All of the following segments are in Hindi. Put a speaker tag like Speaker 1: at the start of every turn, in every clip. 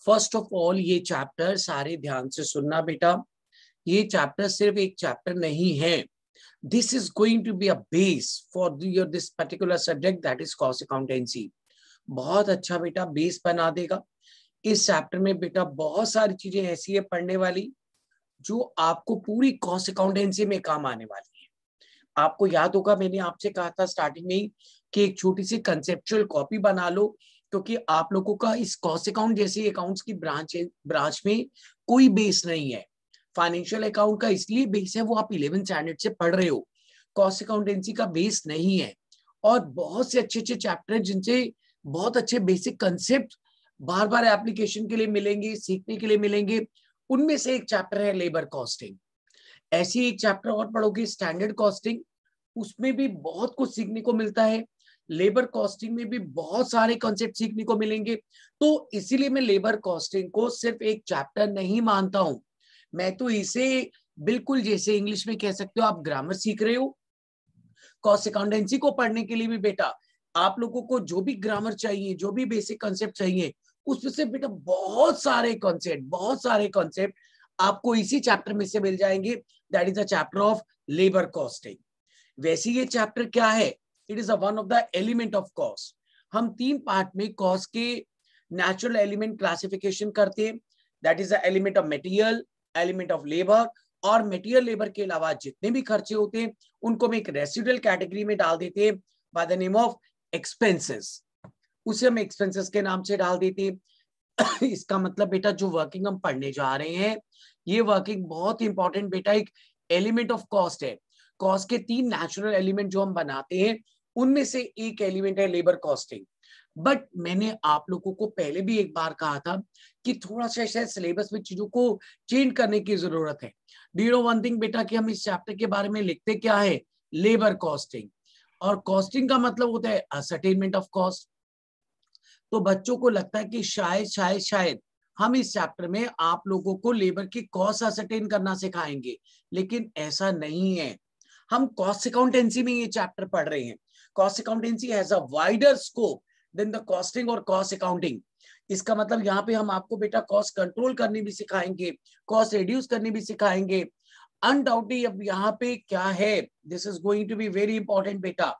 Speaker 1: फर्स्ट ऑफ ऑल ये चैप्टर सारे ध्यान से सुनना बेटा, ये चैप्टर सिर्फ एक चैप्टर नहीं है. This is going to be a base for your this particular subject that is cost accountancy. बहुत अच्छा बेटा बेस बना देगा. इस चैप्टर में बेटा बहुत सारी चीजें ऐसी है पढ़ने वाली जो आपको पूरी कॉस्ट अकाउंटेंसी में काम आने वाली है. आपको याद होगा मैंने आपसे कहा था स्टार्टिंग में ही कि एक छोटी सी कंसेप्चुअल कॉपी बना लो, क्योंकि आप लोगों का इस कॉस्ट अकाउंट जैसी अकाउंट्स की ब्रांच में कोई बेस नहीं है. फाइनेंशियल अकाउंट का इसलिए बेस है वो आप 11th स्टैंडर्ड से पढ़ रहे हो. कॉस्ट अकाउंटेंसी का बेस नहीं है. और बहुत से अच्छे अच्छे चैप्टर जिनसे बहुत अच्छे बेसिक कंसेप्ट बार बार एप्लीकेशन के लिए मिलेंगे, सीखने के लिए मिलेंगे. उनमें से एक चैप्टर है लेबर कॉस्टिंग. ऐसी एक चैप्टर और पढ़ोगे स्टैंडर्ड कॉस्टिंग, उसमें भी बहुत कुछ सीखने को मिलता है. लेबर कॉस्टिंग में भी बहुत सारे कॉन्सेप्ट सीखने को मिलेंगे. तो इसीलिए मैं लेबर कॉस्टिंग को सिर्फ एक चैप्टर नहीं मानता हूं. मैं तो इसे बिल्कुल जैसे इंग्लिश में कह सकते हो आप ग्रामर सीख रहे हो, कॉस्ट अकाउंटेंसी को पढ़ने के लिए भी बेटा आप लोगों को जो भी ग्रामर चाहिए, जो भी बेसिक कॉन्सेप्ट चाहिए, उसमें से बेटा बहुत सारे कॉन्सेप्ट आपको इसी चैप्टर में से मिल जाएंगे. That is the chapter of labour costing. वैसे ये चैप्टर क्या है? It is one of the element of cost. हम 3 पार्ट में कॉस्ट के नेचुरल एलिमेंट क्लासिफिकेशन करते हैं. That is the element of material, element of labour, और मटेरियल लेबर के अलावा जितने भी खर्चे होते हैं उनको हम एक रेसिडुअल कैटेगरी में डाल देते हैं by the name of expenses. उसे हम एक्सपेंसेस के नाम से डाल देते हैं. इसका मतलब बेटा जो वर्किंग हम पढ़ने जा रहे हैं ये वर्किंग बहुत इंपॉर्टेंट बेटा एक एलिमेंट ऑफ कॉस्ट है. कॉस्ट के 3 नेचुरल एलिमेंट जो हम बनाते हैं उनमें से एक एलिमेंट है लेबर कॉस्टिंग. बट मैंने आप लोगों को पहले भी एक बार कहा था कि थोड़ा सा शायद सिलेबस में चीजों को चेंज करने की जरूरत है. Do you know one thing बेटा कि हम इस चैप्टर के बारे में लिखते क्या है? Labour costing. और कॉस्टिंग का मतलब होता है असर्टेनमेंट ऑफ कॉस्ट. तो बच्चों को लगता है कि शायद हम इस चैप्टर में आप लोगों को लेबर की कॉस्ट असर्टेन करना सिखाएंगे, लेकिन ऐसा नहीं है. हम कॉस्ट अकाउंटेंसी में ये चैप्टर पढ़ रहे हैं. Cost accountancy has a wider scope than the costing और कॉस्ट अकाउंटिंग. इसका मतलब यहाँ पे हम आपको बेटा कॉस्ट कंट्रोल करनी भी सिखाएंगे, कॉस्ट रिड्यूस करनी भी सिखाएंगे. अनडाउटली अब यहाँ पे क्या है, this is going to be very important बेटा.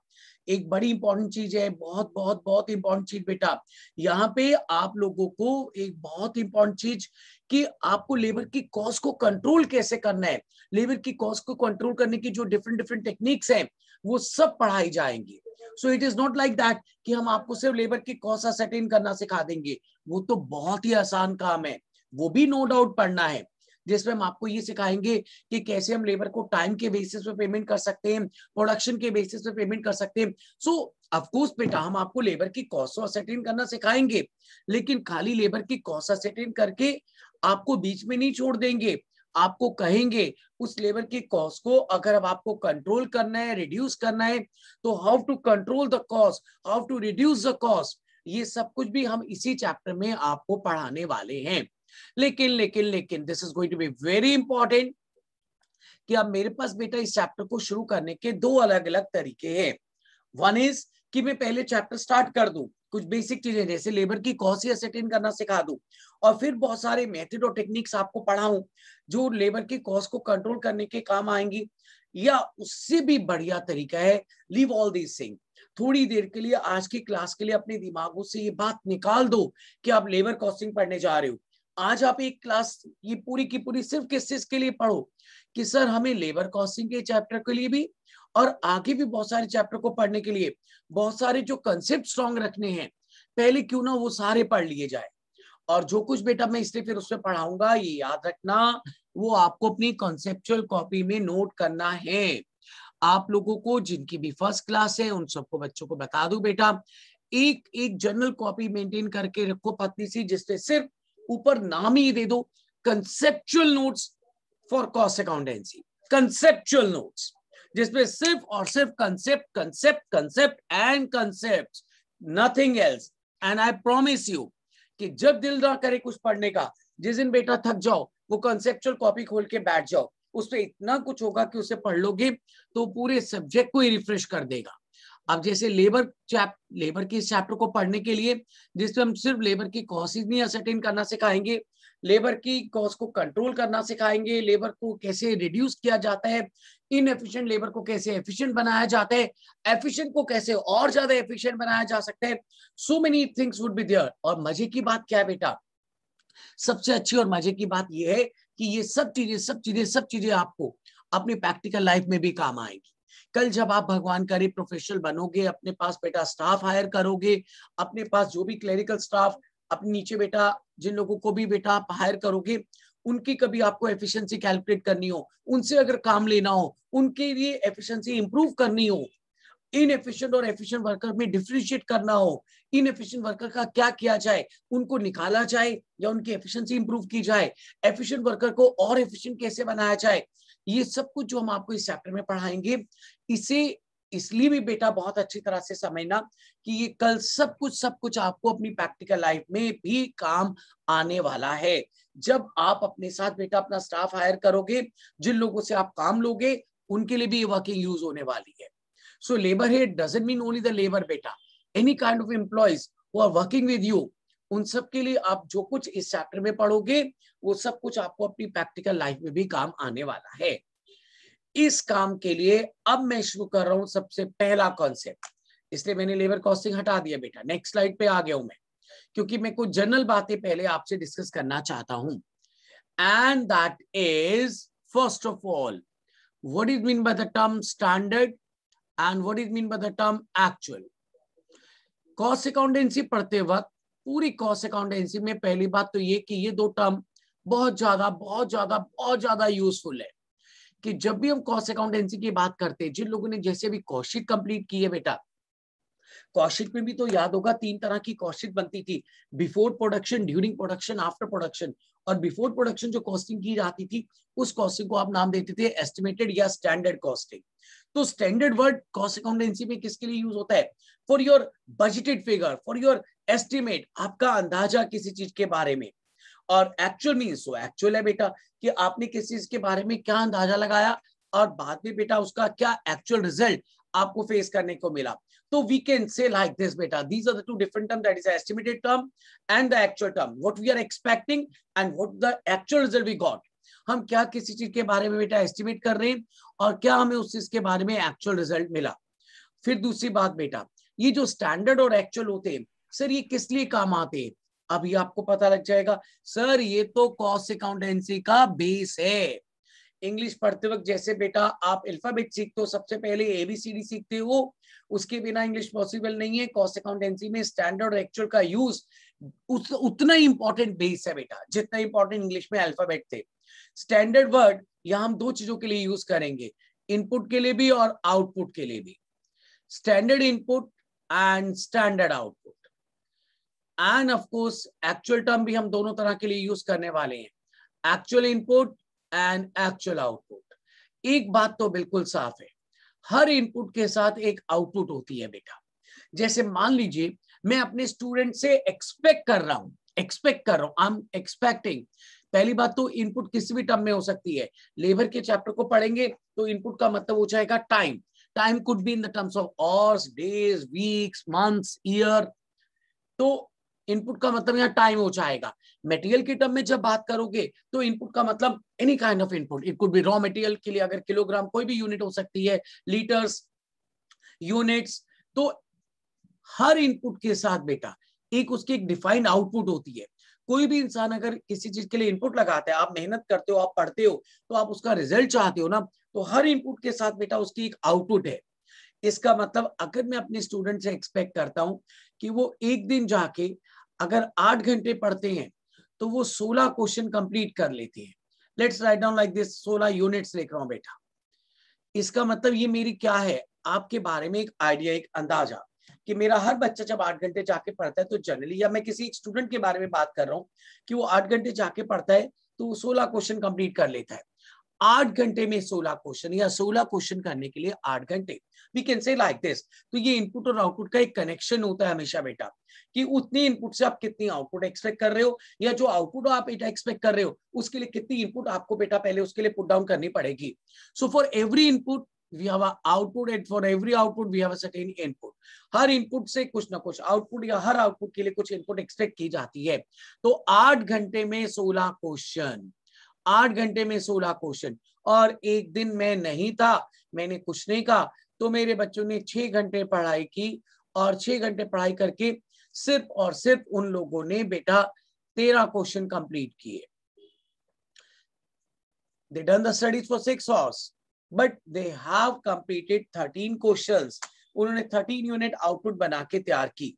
Speaker 1: एक बड़ी इंपॉर्टेंट चीज है, बहुत बहुत बहुत इंपॉर्टेंट चीज बेटा. यहाँ पे आप लोगों को एक बहुत इंपॉर्टेंट चीज कि आपको लेबर की कॉस्ट को कंट्रोल कैसे करना है, लेबर की कॉस्ट को कंट्रोल करने की जो डिफरेंट डिफरेंट टेक्निक्स हैं वो सब पढ़ाई जाएंगी. So it is not like that कि हम आपको सिर्फ लेबर की कॉस्ट असर्टेन करना सिखा देंगे. वो तो बहुत ही आसान काम है, वो भी नो डाउट पढ़ना है, जिसमें हम आपको ये सिखाएंगे कि कैसे हम लेबर को टाइम के बेसिस पे पेमेंट कर सकते हैं, प्रोडक्शन के बेसिस पे पेमेंट कर सकते हैं. सो ऑफ कोर्स बेटा हम आपको लेबर की कॉस्ट असर्टेन करना सिखाएंगे, लेकिन खाली लेबर की कॉस्ट असर्टेन करके आपको बीच में नहीं छोड़ देंगे. आपको कहेंगे उस लेबर की कॉस्ट को अगर अब आपको कंट्रोल करना है, रिड्यूस करना है, तो how to control the cost, how to reduce the cost, ये सब कुछ भी हम इसी चैप्टर में आपको पढ़ाने वाले हैं. लेकिन this is going to be very important कि अब मेरे पास बेटा इस चैप्टर को शुरू करने के 2 अलग अलग तरीके हैं. वन इज कि मैं पहले चैप्टर स्टार्ट कर दूं, कुछ बेसिक चीजें जैसे लेबर की कॉस्ट असर्टेन करना सिखा दूं, और फिर बहुत सारे मेथड और टेक्निक्स आपको पढ़ाऊं जो लेबर की कॉस्ट को कंट्रोल करने के काम आएंगी. या उससे भी बढ़िया तरीका है लीव ऑल दिस थिंग, थोड़ी देर के लिए आज की क्लास के लिए अपने दिमागों से ये बात निकाल दो कि आप लेबर कॉस्टिंग पढ़ने जा रहे हो. आज आप एक क्लास ये पूरी की पूरी सिर्फ किस चीज के लिए पढ़ो कि सर हमें लेबर कॉस्टिंग के चैप्टर के लिए भी और आगे भी बहुत सारे चैप्टर को पढ़ने के लिए बहुत सारे जो कंसेप्ट स्ट्रॉन्ग रखने हैं, पहले क्यों ना वो सारे पढ़ लिए जाए. और जो कुछ बेटा मैं इसलिए फिर उसमें पढ़ाऊंगा ये याद रखना, वो आपको अपनी कॉन्सेप्चुअल कॉपी में नोट करना है. आप लोगों को जिनकी भी फर्स्ट क्लास है उन सबको बच्चों को बता दो बेटा एक एक जर्नल कॉपी मेंटेन करके रखो पतली सी, जिससे सिर्फ ऊपर नाम ही दे दो conceptual notes for cost accountancy. Conceptual notes जिसमें सिर्फ और सिर्फ concept concept concept and concept, nothing else. And I promise you कि जब दिल ना करे कुछ पढ़ने का, जिस दिन बेटा थक जाओ वो कंसेप्चुअल कॉपी खोल के बैठ जाओ, उसमें इतना कुछ होगा कि उसे पढ़ लोगे तो पूरे सब्जेक्ट को ही रिफ्रेश कर देगा. अब जैसे लेबर के इस चैप्टर को पढ़ने के लिए जिसमें हम सिर्फ लेबर की कॉस्ट नहीं असरटेन करना सिखाएंगे, लेबर की कॉस्ट को कंट्रोल करना सिखाएंगे, लेबर को कैसे रिड्यूस किया जाता है, इनएफिशिएंट लेबर को कैसे एफिशिएंट बनाया जाता है, एफिशिएंट को कैसे और ज्यादा एफिशिएंट बनाया जा सकता है। So many things would be there. और मजे की बात क्या है बेटा, सबसे अच्छी और मजे की बात यह है कि ये सब चीजें आपको अपनी प्रैक्टिकल लाइफ में भी काम आएगी। कल जब आप भगवान करे प्रोफेशनल बनोगे, अपने पास बेटा स्टाफ हायर करोगे, अपने पास जो भी क्लरिकल स्टाफ अपने नीचे बेटा जिन लोगों को भी बेटा आप हायर करोगे, उनकी कभी आपको एफिशिएंसी कैलकुलेट करनी हो, उनसे अगर काम लेना हो, उनके लिए एफिशिएंसी इंप्रूव करनी हो, इनएफिशिएंट और एफिशिएंट वर्कर में डिफरेंशिएट करना हो, इनएफिशिएंट वर्कर का क्या किया जाए, उनको निकाला जाए या उनकी एफिशिएंसी इंप्रूव की जाए, एफिशिएंट वर्कर को और एफिशिएंट कैसे बनाया जाए, ये सब कुछ जो हम आपको इस चैप्टर में पढ़ाएंगे, इसे इसलिए भी बेटा बहुत अच्छी तरह से समझना कि ये कल सब कुछ आपको अपनी प्रैक्टिकल लाइफ में भी काम आने वाला है। जब आप अपने साथ बेटा अपना स्टाफ हायर करोगे, जिन लोगों से आप काम लोगे, उनके लिए भी ये वर्किंग यूज होने वाली है। So labor here doesn't mean only the labor बेटा, any kind of employees who are working with you, उन सब के लिए आप जो कुछ इस चैप्टर में पढ़ोगे वो सब कुछ आपको अपनी प्रैक्टिकल लाइफ में भी काम आने वाला है। इस काम के लिए अब मैं शुरू कर रहा हूं सबसे पहला कॉन्सेप्ट, इसलिए मैंने लेबर कॉस्टिंग हटा दिया बेटा, नेक्स्ट स्लाइड पे आ गया हूं मैं, क्योंकि मैं कुछ जनरल बातें पहले आपसे डिस्कस करना चाहता हूं। And that is first of all, what is mean by the term standard and what is mean by the term actual। Cost accountancy पढ़ते वक्त पूरी कॉस्ट अकाउंटेंसी में पहली बात तो ये कि ये दो टर्म बहुत ज्यादा यूजफुल है कि जब भी हम कॉस्ट अकाउंटेंसी की बात करते हैं, जिन लोगों ने जैसे भी कॉस्ट शीट कंप्लीट की है बेटा, कॉस्ट शीट में भी तो याद होगा 3 तरह की कॉस्ट शीट बनती थी, before production, during production, after production. और बिफोर प्रोडक्शन जो कॉस्टिंग की जाती थी उस कॉस्टिंग को आप नाम देते थे एस्टिमेटेड या स्टैंडर्ड कॉस्टिंग। तो स्टैंडर्ड वर्ड कॉस्ट अकाउंटेंसी में किसके लिए यूज होता है? For your budgeted figure, for your estimate, आपका अंदाजा किसी चीज के बारे में। और एक्चुअल मीन्स, सो एक्चुअल है बेटा कि आपने किसी चीज के बारे में क्या अंदाजा लगाया और बाद में बेटा उसका क्या एक्चुअल रिजल्ट आपको फेस करने को मिला। तो we can say like this beta, these are the two different terms, that is the estimated term and the actual term, what we are expecting and what the actual result we got। हम क्या किसी चीज के बारे में बेटा एस्टिमेट कर रहे हैं और क्या हमें उस चीज के बारे में एक्चुअल रिजल्ट मिला। फिर दूसरी बात बेटा, ये जो स्टैंडर्ड और एक्चुअल होते हैं सर, ये किस लिए काम आते हैं? अभी आपको पता लग जाएगा सर, ये तो कॉस्ट अकाउंटेंसी का बेस है। इंग्लिश पढ़ते वक्त जैसे बेटा आप अल्फाबेट सीखते हो, सबसे पहले ABCD सीखते हो, उसके बिना इंग्लिश पॉसिबल नहीं है। कॉस्ट अकाउंटेंसी में स्टैंडर्ड और एक्चुअल का यूज उतना ही इंपॉर्टेंट बेस है बेटा जितना इंपॉर्टेंट इंग्लिश में अल्फाबेट थे। स्टैंडर्ड वर्ड यहाँ हम 2 चीजों के लिए यूज करेंगे, इनपुट के लिए भी और आउटपुट के लिए भी। Standard input and standard output, end of course actual term भी हम दोनों तरह के लिए यूज करने वाले हैं, actual input and actual output. एक बात तो बिल्कुल साफ है, हर इनपुट के साथ एक आउटपुट होती है बेटा। जैसे मान लीजिए मैं अपने स्टूडेंट से एक्सपेक्ट कर रहा हूं, आई एम एक्सपेक्टिंग। पहली बात तो इनपुट किसी भी टर्म में हो सकती है। लेबर के चैप्टर को पढ़ेंगे तो इनपुट का मतलब हो जाएगा time. Time could be in the terms of hours, days, weeks, months, year. तो इनपुट का मतलब यहाँ टाइम हो जाएगा। मटेरियल के टर्म में जब बात करोगे तो इनपुट का मतलब any kind of input, it could be raw material के लिए अगर किलोग्राम, कोई भी यूनिट हो सकती है, लीटर्स, यूनिट्स। तो हर इनपुट के साथ बेटा एक उसकी एक डिफाइंड आउटपुट होती है। कोई भी इंसान अगर किसी चीज के लिए इनपुट लगाता है, आप मेहनत करते हो, आप पढ़ते हो, तो आप उसका रिजल्ट चाहते हो ना, तो हर इनपुट के साथ बेटा उसकी एक आउटपुट है। इसका मतलब अगर मैं अपने स्टूडेंट से एक्सपेक्ट करता हूं कि वो एक दिन जाके अगर 8 घंटे पढ़ते हैं तो वो 16 क्वेश्चन कंप्लीट कर लेते हैं। Let's write down like this, 16 units लिख रहा हूं बेटा। इसका मतलब ये मेरी क्या है, आपके बारे में एक आइडिया, एक अंदाजा कि मेरा हर बच्चा जब 8 घंटे जाके पढ़ता है तो जनरली, या मैं किसी एक स्टूडेंट के बारे में बात कर रहा हूं कि वो 8 घंटे जाके पढ़ता है तो वो 16 क्वेश्चन कंप्लीट कर लेता है। 8 घंटे में 16 क्वेश्चन या 16 क्वेश्चन करने के लिए 8 घंटे, we can say like this. तो ये इनपुट और आउटपुट का एक कनेक्शन होता है हमेशा बेटा कि उतनी इनपुट से आप कितनी आउटपुट एक्सपेक्ट कर रहे हो, या जो आउटपुट आप एक्सपेक्ट कर रहे हो उसके लिए कितनी इनपुट आपको बेटा पहले उसके लिए पुट डाउन करनी पड़ेगी। So for every input we have a output and for every output we have a certain input. Her input से कुछ ना कुछ आउटपुट या हर आउटपुट के लिए कुछ इनपुट एक्सपेक्ट की जाती है. तो 8 घंटे में 16 क्वेश्चन, 8 घंटे में 16 क्वेश्चन. और एक दिन मैं नहीं था, मैंने कुछ नहीं कहा, तो मेरे बच्चों ने 6 घंटे पढ़ाई की और 6 घंटे पढ़ाई करके सिर्फ और सिर्फ उन लोगों ने बेटा 13 क्वेश्चन कंप्लीट किए. They done the studies for 6 hours, but they have completed 13 questions. उन्होंने 13 यूनिट आउटपुट बना के तैयार की.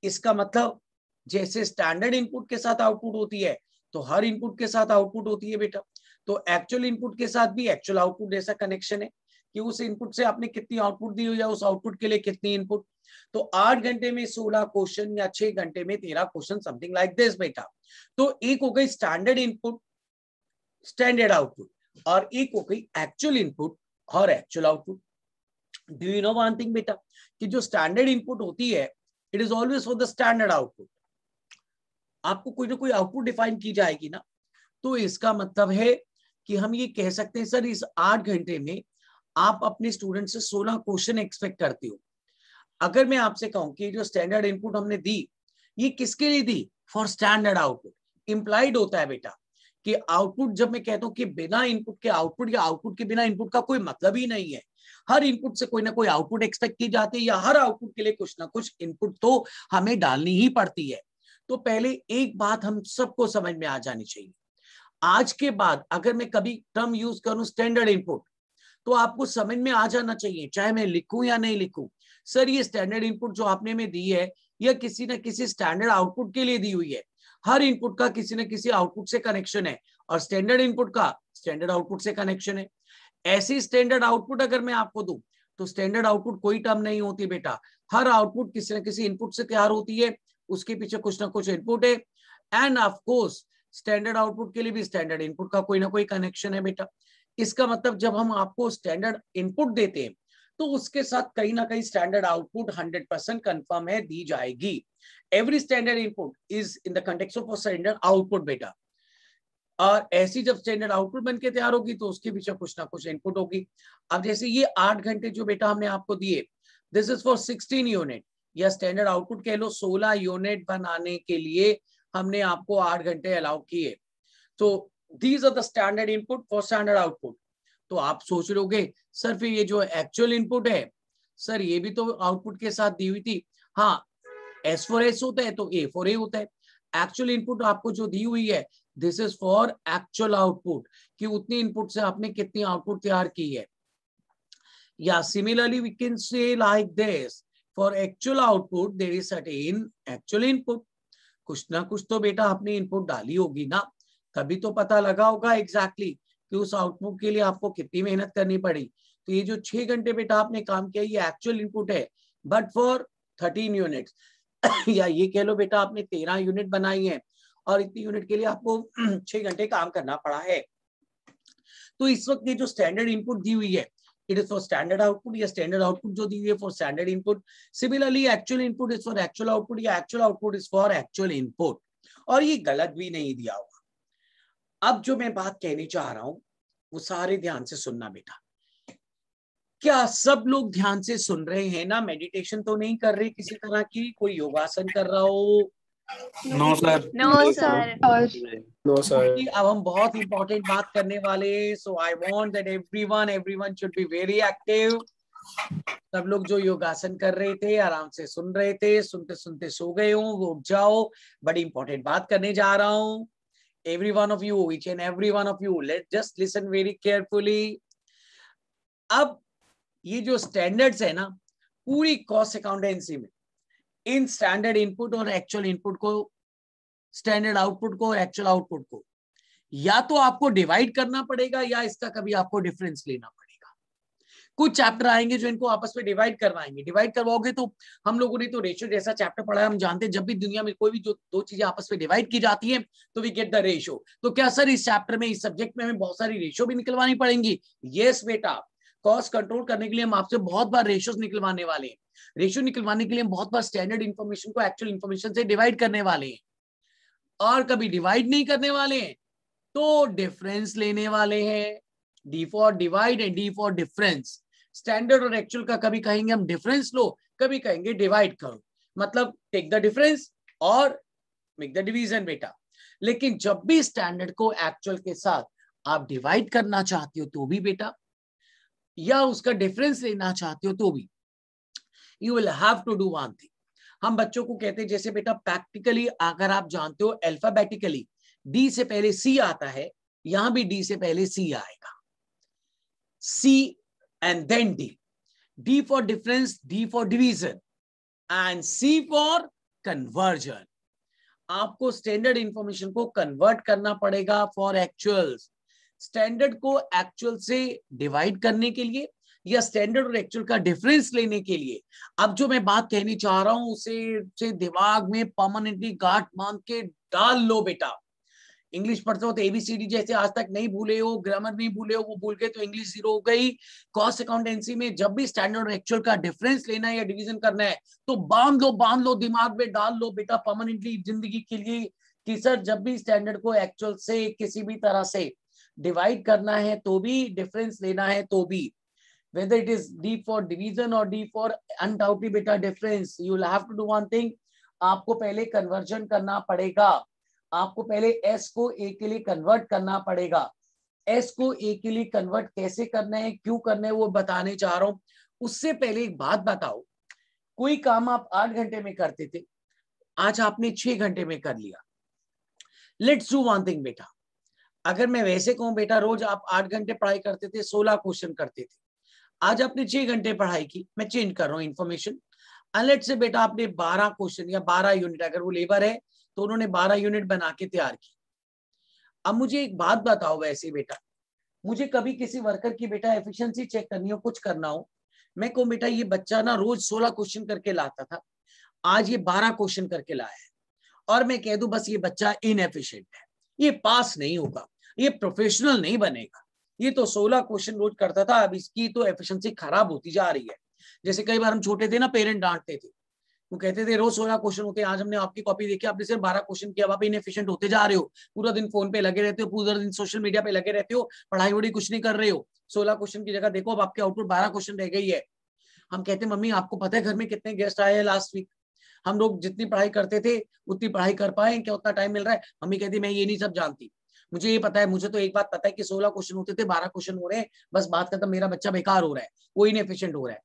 Speaker 1: इसका मतलब जैसे स्टैंडर्ड इनपुट के साथ आउटपुट होती है, तो हर इनपुट के साथ आउटपुट होती है बेटा. तो एक्चुअल इनपुट के साथ भी एक्चुअल आउटपुट जैसा कनेक्शन है कि उस इनपुट से आपने कितनी आउटपुट दी हुई है, उस आउटपुट के लिए कितनी इनपुट. तो 8 घंटे में 16 क्वेश्चन या 6 घंटे में 13 क्वेश्चन, समथिंग लाइक दिस बेटा. तो एक हो गई स्टैंडर्ड इनपुट, स्टैंडर्ड आउटपुट, और एक हो गई एक्चुअल इनपुट और actual output. Do you know one thing बेटा, कि जो स्टैंडर्ड इनपुट होती है, it is always for the standard output. आपको कोई ना कोई आउटपुट डिफाइन की जाएगी ना, तो इसका मतलब है कि हम ये कह सकते हैं सर इस 8 घंटे में आप अपने स्टूडेंट से 16 क्वेश्चन एक्सपेक्ट करते हो. अगर मैं आपसे कहूं कि जो स्टैंडर्ड इनपुट हमने दी, ये किसके लिए दी? For standard output. इंप्लाइड होता है बेटा कि आउटपुट, जब मैं कहता हूं कि बिना इनपुट के आउटपुट या आउटपुट के बिना इनपुट का कोई मतलब ही नहीं है. हर इनपुट से कोई ना कोई आउटपुट एक्सपेक्ट की जाती है, या हर आउटपुट के लिए कुछ ना कुछ इनपुट तो हमें डालनी ही पड़ती है. तो पहले एक बात हम सबको समझ में आ जानी चाहिए. आज के बाद अगर मैं कभी टर्म यूज करूं स्टैंडर्ड इनपुट, तो आपको समझ में आ जाना चाहिए, चाहे मैं लिखूं या नहीं लिखूं, सर ये स्टैंडर्ड इनपुट जो आपने में दी है, यह किसी न किसी स्टैंडर्ड आउटपुट के लिए दी हुई है. हर इनपुट का किसी न किसी आउटपुट से कनेक्शन है, और स्टैंडर्ड इनपुट का स्टैंडर्ड आउटपुट से कनेक्शन है. ऐसी स्टैंडर्ड आउटपुट अगर मैं आपको दूं, तो स्टैंडर्ड आउटपुट कोई टर्म नहीं होती बेटा. हर आउटपुट किसी न किसी इनपुट से तैयार होती है, उसके पीछे कुछ ना कुछ इनपुट है. End of course standard output के लिए भी स्टैंडर्ड इनपुट का कोई ना कोई कनेक्शन है बेटा. इसका मतलब जब हम आपको स्टैंडर्ड इनपुट देते हैं, तो उसके साथ कहीं ना कहीं स्टैंडर्ड आउटपुट 100% कंफर्म है, दी जाएगी. Every standard input is in the context of standard output बेटा. और ऐसी जब स्टैंडर्ड आउटपुट बन के तैयार होगी, तो उसके पीछे कुछ ना कुछ इनपुट होगी. अब जैसे ये 8 घंटे जो बेटा हमने आपको दिए, दिस इज फॉर 16 यूनिट, या स्टैंडर्ड आउटपुट कह लो, 16 यूनिट बनाने के लिए हमने आपको 8 घंटे अलाउ किए. तो these are the standard input for standard output. तो आप सोच लोगे सर फिर ये जो एक्चुअल इनपुट है, सर ये भी तो आउटपुट के साथ दी हुई थी. हाँ, S for S होता है तो A for A होता है. एक्चुअल इनपुट आपको जो दी हुई है, this is for actual output, कि उतनी इनपुट से आपने कितनी आउटपुट तैयार की है. या similarly we can say like this, for actual output there is certain actual input. कुछ ना कुछ तो बेटा आपने इनपुट डाली होगी ना, तभी तो पता लगा होगा एग्जैक्टली कि उस आउटपुट के लिए आपको कितनी मेहनत करनी पड़ी. तो ये जो 6 घंटे बेटा आपने काम किया, ये एक्चुअल इनपुट है, बट फॉर 13 यूनिट्स. या ये कह लो बेटा आपने 13 यूनिट बनाई है, और इतनी यूनिट के लिए आपको 6 घंटे काम करना पड़ा है. तो इस वक्त ये जो स्टैंडर्ड इनपुट दी हुई है, it is for standard output, या स्टैंडर्ड आउटपुट जो दी हुई है for standard input. Similarly actual input is for actual output, या actual output is for actual input. और ये गलत भी नहीं दिया हुआ. अब जो मैं बात कहने चाह रहा हूं, वो सारे ध्यान से सुनना बेटा. क्या सब लोग ध्यान से सुन रहे हैं ना? मेडिटेशन तो नहीं कर रहे किसी तरह की? कोई योगासन कर रहा हो?
Speaker 2: No sir.
Speaker 3: No sir.
Speaker 2: No sir.
Speaker 1: अब हम बहुत इंपॉर्टेंट बात करने वाले. So I want that everyone should be very active. सब लोग जो योगासन कर रहे थे, आराम से सुन रहे थे, सुनते सुनते सो गए हो, वो उठ जाओ. बड़ी इंपॉर्टेंट बात करने जा रहा हूं. Every one of you, each and every one of you, let's just listen very carefully. अब ये जो स्टैंडर्ड्स है ना, पूरी कॉस्ट अकाउंटेंसी में, इन स्टैंडर्ड इनपुट और एक्चुअल इनपुट को, स्टैंडर्ड आउटपुट को और एक्चुअल आउटपुट को, या तो आपको डिवाइड करना पड़ेगा, या इसका कभी आपको डिफरेंस लेना पड़ेगा. कुछ चैप्टर आएंगे जो इनको आपस में डिवाइड करवाएंगे. डिवाइड करवाओगे तो, हम लोगों ने तो रेशियो जैसा चैप्टर पढ़ा है, हम जानते हैं जब भी दुनिया में कोई भी जो दो चीजें आपस में डिवाइड की जाती है, तो वी गेट द रेशियो. तो क्या सर इस चैप्टर में, इस सब्जेक्ट में हमें बहुत सारी रेशियो भी निकलवानी पड़ेंगी? यस बेटा. कॉस्ट कंट्रोल करने के लिए हम आपसे बहुत बार रेशियोज निकलवाने वाले हैं. रेशियो निकलवाने के लिए हम बहुत बार स्टैंडर्ड इन्फॉर्मेशन को एक्चुअल इन्फॉर्मेशन से डिवाइड करने वाले हैं. और कभी डिवाइड नहीं करने वाले हैं तो डिफरेंस लेने वाले हैं. D for divide and D for difference. Standard और एक्चुअल का कभी कहेंगे हम डिफरेंस लो, कभी कहेंगे डिवाइड करो, मतलब टेक द डिफरेंस और मेक द डिवीजन बेटा। लेकिन जब भी स्टैंडर्ड को एक्चुअल के साथ आप डिवाइड करना चाहते हो तो भी बेटा, या उसका डिफरेंस लेना चाहते हो तो भी, you will have to do one thing. हम बच्चों को कहते हैं जैसे बेटा प्रैक्टिकली अगर आप जानते हो अल्फाबेटिकली डी से पहले सी आता है, यहां भी डी से पहले सी आएगा, C and then D. D for difference, D for division and C for conversion. आपको स्टैंडर्ड इंफॉर्मेशन को कन्वर्ट करना पड़ेगा फॉर एक्चुअल्स। स्टैंडर्ड को एक्चुअल से डिवाइड करने के लिए या स्टैंडर्ड और एक्चुअल का डिफरेंस लेने के लिए, अब जो मैं बात कहनी चाह रहा हूं उसे दिमाग में परमानेंटली गांठ बांध के डाल लो बेटा। इंग्लिश पढ़ते हो तो एबीसीडी जैसे आज तक नहीं भूले हो, ग्रामर नहीं भूले हो, वो भूल गए तो इंग्लिश जीरो हो गई। कॉस्ट अकाउंटेंसी में जब भी स्टैंडर्ड और एक्चुअल का डिफरेंस लेना है या डिवीजन करना है तो बांध लो दिमाग में डाल लो बेटा परमानेंटली जिंदगी के लिए कि सर जब भी स्टैंडर्ड को एक्चुअल से किसी भी तरह से डिवाइड करना है तो भी, डिफरेंस लेना है तो भी, whether it is D for division or D for undoubtedly beta difference, you will have to do one thing, आपको पहले कन्वर्जन करना पड़ेगा। आपको पहले S को A के लिए कन्वर्ट करना पड़ेगा। S को A के लिए कन्वर्ट कैसे करना है, क्यों करना है, वो बताने चाह रहा हूं। उससे पहले एक बात बताओ, कोई काम आप 8 घंटे में करते थे, आज आपने 6 घंटे में कर लिया। लेट्स डू वन थिंग बेटा, अगर मैं वैसे कहूं बेटा रोज आप 8 घंटे पढ़ाई करते थे, 16 क्वेश्चन करते थे, आज आपने 6 घंटे पढ़ाई की, मैं चेंज कर रहा हूं इन्फॉर्मेशन। लेट से बेटा आपने 12 क्वेश्चन या 12 यूनिट, अगर वो लेबर है तो उन्होंने 12 यूनिट बना के तैयार की। अब मुझे एक बात बताओ, वैसे बेटा मुझे कभी किसी वर्कर की बेटा एफिशिएंसी चेक करनी हो, कुछ करना हो, मैं कहूं बेटा ये बच्चा ना रोज 16 क्वेश्चन करके लाता था, आज ये 12 क्वेश्चन करके लाया है, और मैं कह दूं बस ये बच्चा इनएफिशिएंट है, ये पास नहीं होगा, ये प्रोफेशनल नहीं बनेगा, ये तो 16 क्वेश्चन रोज करता था, अब इसकी तो एफिशिएंसी खराब होती जा रही है। जैसे कई बार हम छोटे थे ना, पेरेंट डांटते थे, वो कहते थे रोज 16 क्वेश्चन होते हैं, आज हमने आपकी कॉपी देखी, आपने सिर्फ 12 क्वेश्चन किया, आप इनएफिशिएंट होते जा रहे हो, पूरा दिन फोन पे लगे रहते हो, पूरा दिन सोशल मीडिया पे लगे रहते हो, पढ़ाई वढ़ाई कुछ नहीं कर रहे हो। 16 क्वेश्चन की जगह देखो अब आपके आउटपुट 12 क्वेश्चन रह गई है। हम कहते मम्मी आपको पता है घर में कितने गेस्ट आए हैं लास्ट वीक, हम लोग जितनी पढ़ाई करते थे उतनी पढ़ाई कर पाए क्या, उतना टाइम मिल रहा है? मम्मी कहती मैं ये नहीं सब जानती, मुझे ये पता है, मुझे तो एक बात पता है कि 16 क्वेश्चन होते थे, 12 क्वेश्चन हो रहे हैं, बस बात खत्म, मेरा बच्चा बेकार हो रहा है, वो इनएफिशिएंट हो रहा है।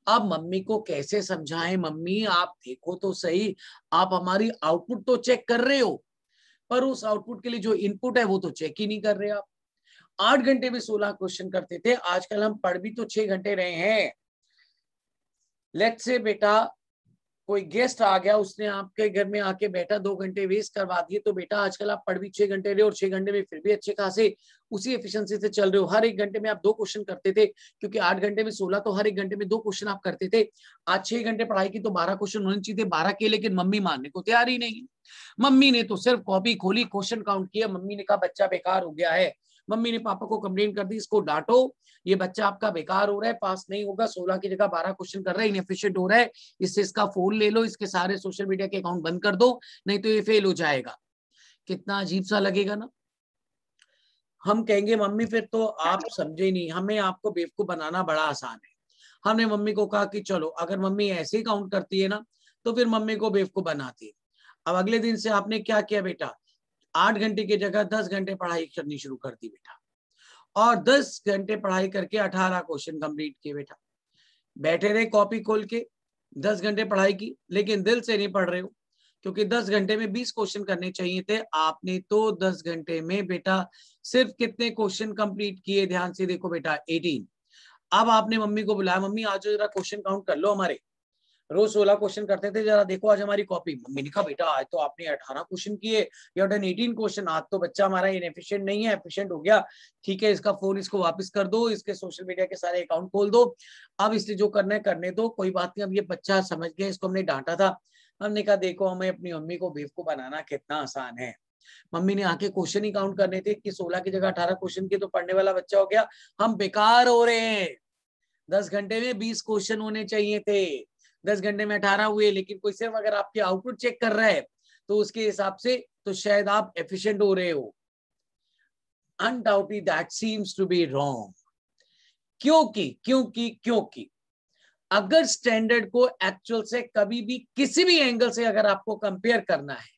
Speaker 1: अब मम्मी को कैसे समझाएं, मम्मी आप देखो तो सही, आप हमारी आउटपुट तो चेक कर रहे हो, पर उस आउटपुट के लिए जो इनपुट है वो तो चेक ही नहीं कर रहे आप। 8 घंटे में 16 क्वेश्चन करते थे, आजकल हम पढ़ भी तो 6 घंटे रहे हैं। लेट्स से बेटा कोई गेस्ट आ गया, उसने आपके घर में आके बैठा, 2 घंटे वेस्ट करवा दिए, तो बेटा आजकल आप पढ़ भी 6 घंटे रहे और 6 घंटे में फिर भी अच्छे खासे उसी एफिशिएंसी से चल रहे हो। हर 1 घंटे में आप 2 क्वेश्चन करते थे, क्योंकि 8 घंटे में 16, तो हर 1 घंटे में 2 क्वेश्चन आप करते थे। आज 6 घंटे पढ़ाई की तो 12 क्वेश्चन होने चाहिए थे, 12 के, लेकिन मम्मी मानने को तैयार ही नहीं। मम्मी ने तो सिर्फ कॉपी खोली, क्वेश्चन काउंट किया, मम्मी ने कहा बच्चा बेकार हो गया है, मम्मी ने पापा को कंप्लेंट कर दी, इसको डांटो, ये बच्चा आपका बेकार हो रहा है, पास नहीं होगा, 16 की जगह 12 क्वेश्चन कर रहा है, इनएफिशिएंट हो रहा है, इससे इसका फोन ले लो, इसके सारे सोशल मीडिया के अकाउंट बंद कर दो, नहीं तो ये फेल हो जाएगा। कितना अजीब सा लगेगा ना। हम कहेंगे मम्मी फिर तो आप समझे नहीं, हमें आपको बेवकूफ बनाना बड़ा आसान है। हमने मम्मी को कहा कि चलो अगर मम्मी ऐसे ही काउंट करती है ना तो फिर मम्मी को बेवकूफ बनाती है। अब अगले दिन से आपने क्या किया बेटा, 8 घंटे की जगह 10 घंटे पढ़ाई करनी शुरू कर दी बेटा, और 10 घंटे पढ़ाई करके 18 क्वेश्चन कंप्लीट किए बेटा। बैठे रहे कॉपी खोल के, 10 घंटे पढ़ाई की, लेकिन दिल से नहीं पढ़ रहे हो, क्योंकि 10 घंटे में 20 क्वेश्चन करने चाहिए थे, आपने तो 10 घंटे में बेटा सिर्फ कितने क्वेश्चन कंप्लीट किए, ध्यान से देखो बेटा 18। अब आपने मम्मी को बुलाया, मम्मी आज जरा क्वेश्चन काउंट कर लो, हमारे रोज 16 क्वेश्चन करते थे, जरा देखो आज हमारी कॉपी। मम्मी ने कहा बेटा आज तो आपने 18 क्वेश्चन किए, यू हैव डन 18 क्वेश्चन, आज तो बच्चा हमारा इनएफिशिएंट नहीं है, एफिशिएंट हो गया। ठीक है, इसका फोन इसको वापस कर दो, इसके सोशल मीडिया के सारे अकाउंट खोल दो, अब इसलिए जो करना है करने दो, कोई बात नहीं। अब ये बच्चा समझ गया, इसको हमने डांटा था, हमने कहा देखो हमें अपनी मम्मी को बेवकूफ बनाना कितना आसान है। मम्मी ने आके क्वेश्चन ही काउंट करने थे कि 16 की जगह 18 क्वेश्चन की, तो पढ़ने वाला बच्चा हो गया, हम बेकार हो रहे हैं। 10 घंटे में 20 क्वेश्चन होने चाहिए थे, 10 घंटे में 18 हुए, लेकिन कोई सिर्फ अगर आपके आउटपुट चेक कर रहा है तो उसके हिसाब से तो शायद आप एफिशिएंट हो रहे हो। undoubtedly that seems to be wrong. क्योंकि अगर स्टैंडर्ड को एक्चुअल से कभी भी किसी भी एंगल से अगर आपको कंपेयर करना है,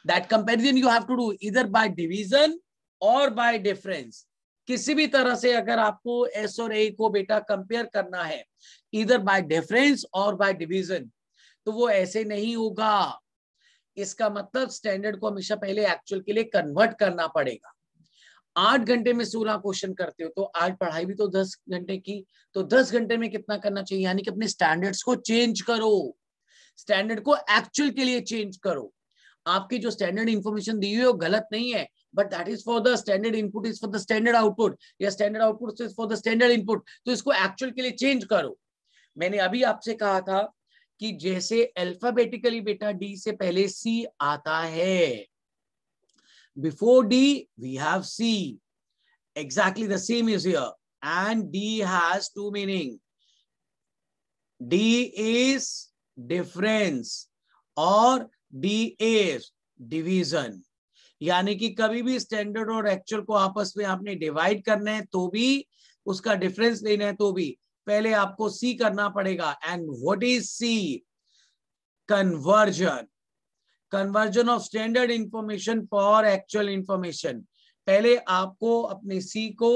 Speaker 1: that comparison you have to do either by division और बाय डिफरेंस. किसी भी तरह से अगर आपको एस और ए को बेटा कंपेयर करना है ईदर बाय डिफरेंस और बाय डिवीजन, तो वो ऐसे नहीं होगा. इसका मतलब स्टैंडर्ड को हमेशा पहले एक्चुअल के लिए कन्वर्ट करना पड़ेगा. 8 घंटे में 16 क्वेश्चन करते हो तो आज पढ़ाई भी तो 10 घंटे की, तो 10 घंटे में कितना करना चाहिए? यानी कि अपने स्टैंडर्ड्स को चेंज करो, स्टैंडर्ड को एक्चुअल के लिए चेंज करो. आपकी जो स्टैंडर्ड इंफॉर्मेशन दी हुई है वो गलत नहीं है, but that is for the standard input is for the standard output, या standard output is for the standard input. तो इसको एक्चुअल के लिए चेंज करो. मैंने अभी आपसे कहा था कि जैसे अल्फाबेटिकली बेटा डी से पहले सी आता है, before D we have C. Exactly the same is here, and D has two meaning. D is difference और D is division. यानी कि कभी भी स्टैंडर्ड और एक्चुअल को आपस में आपने डिवाइड करना है तो भी, उसका डिफरेंस लेना है तो भी पहले आपको C करना पड़ेगा. And what is C? Conversion. Conversion of standard information for actual information. पहले आपको अपने सी को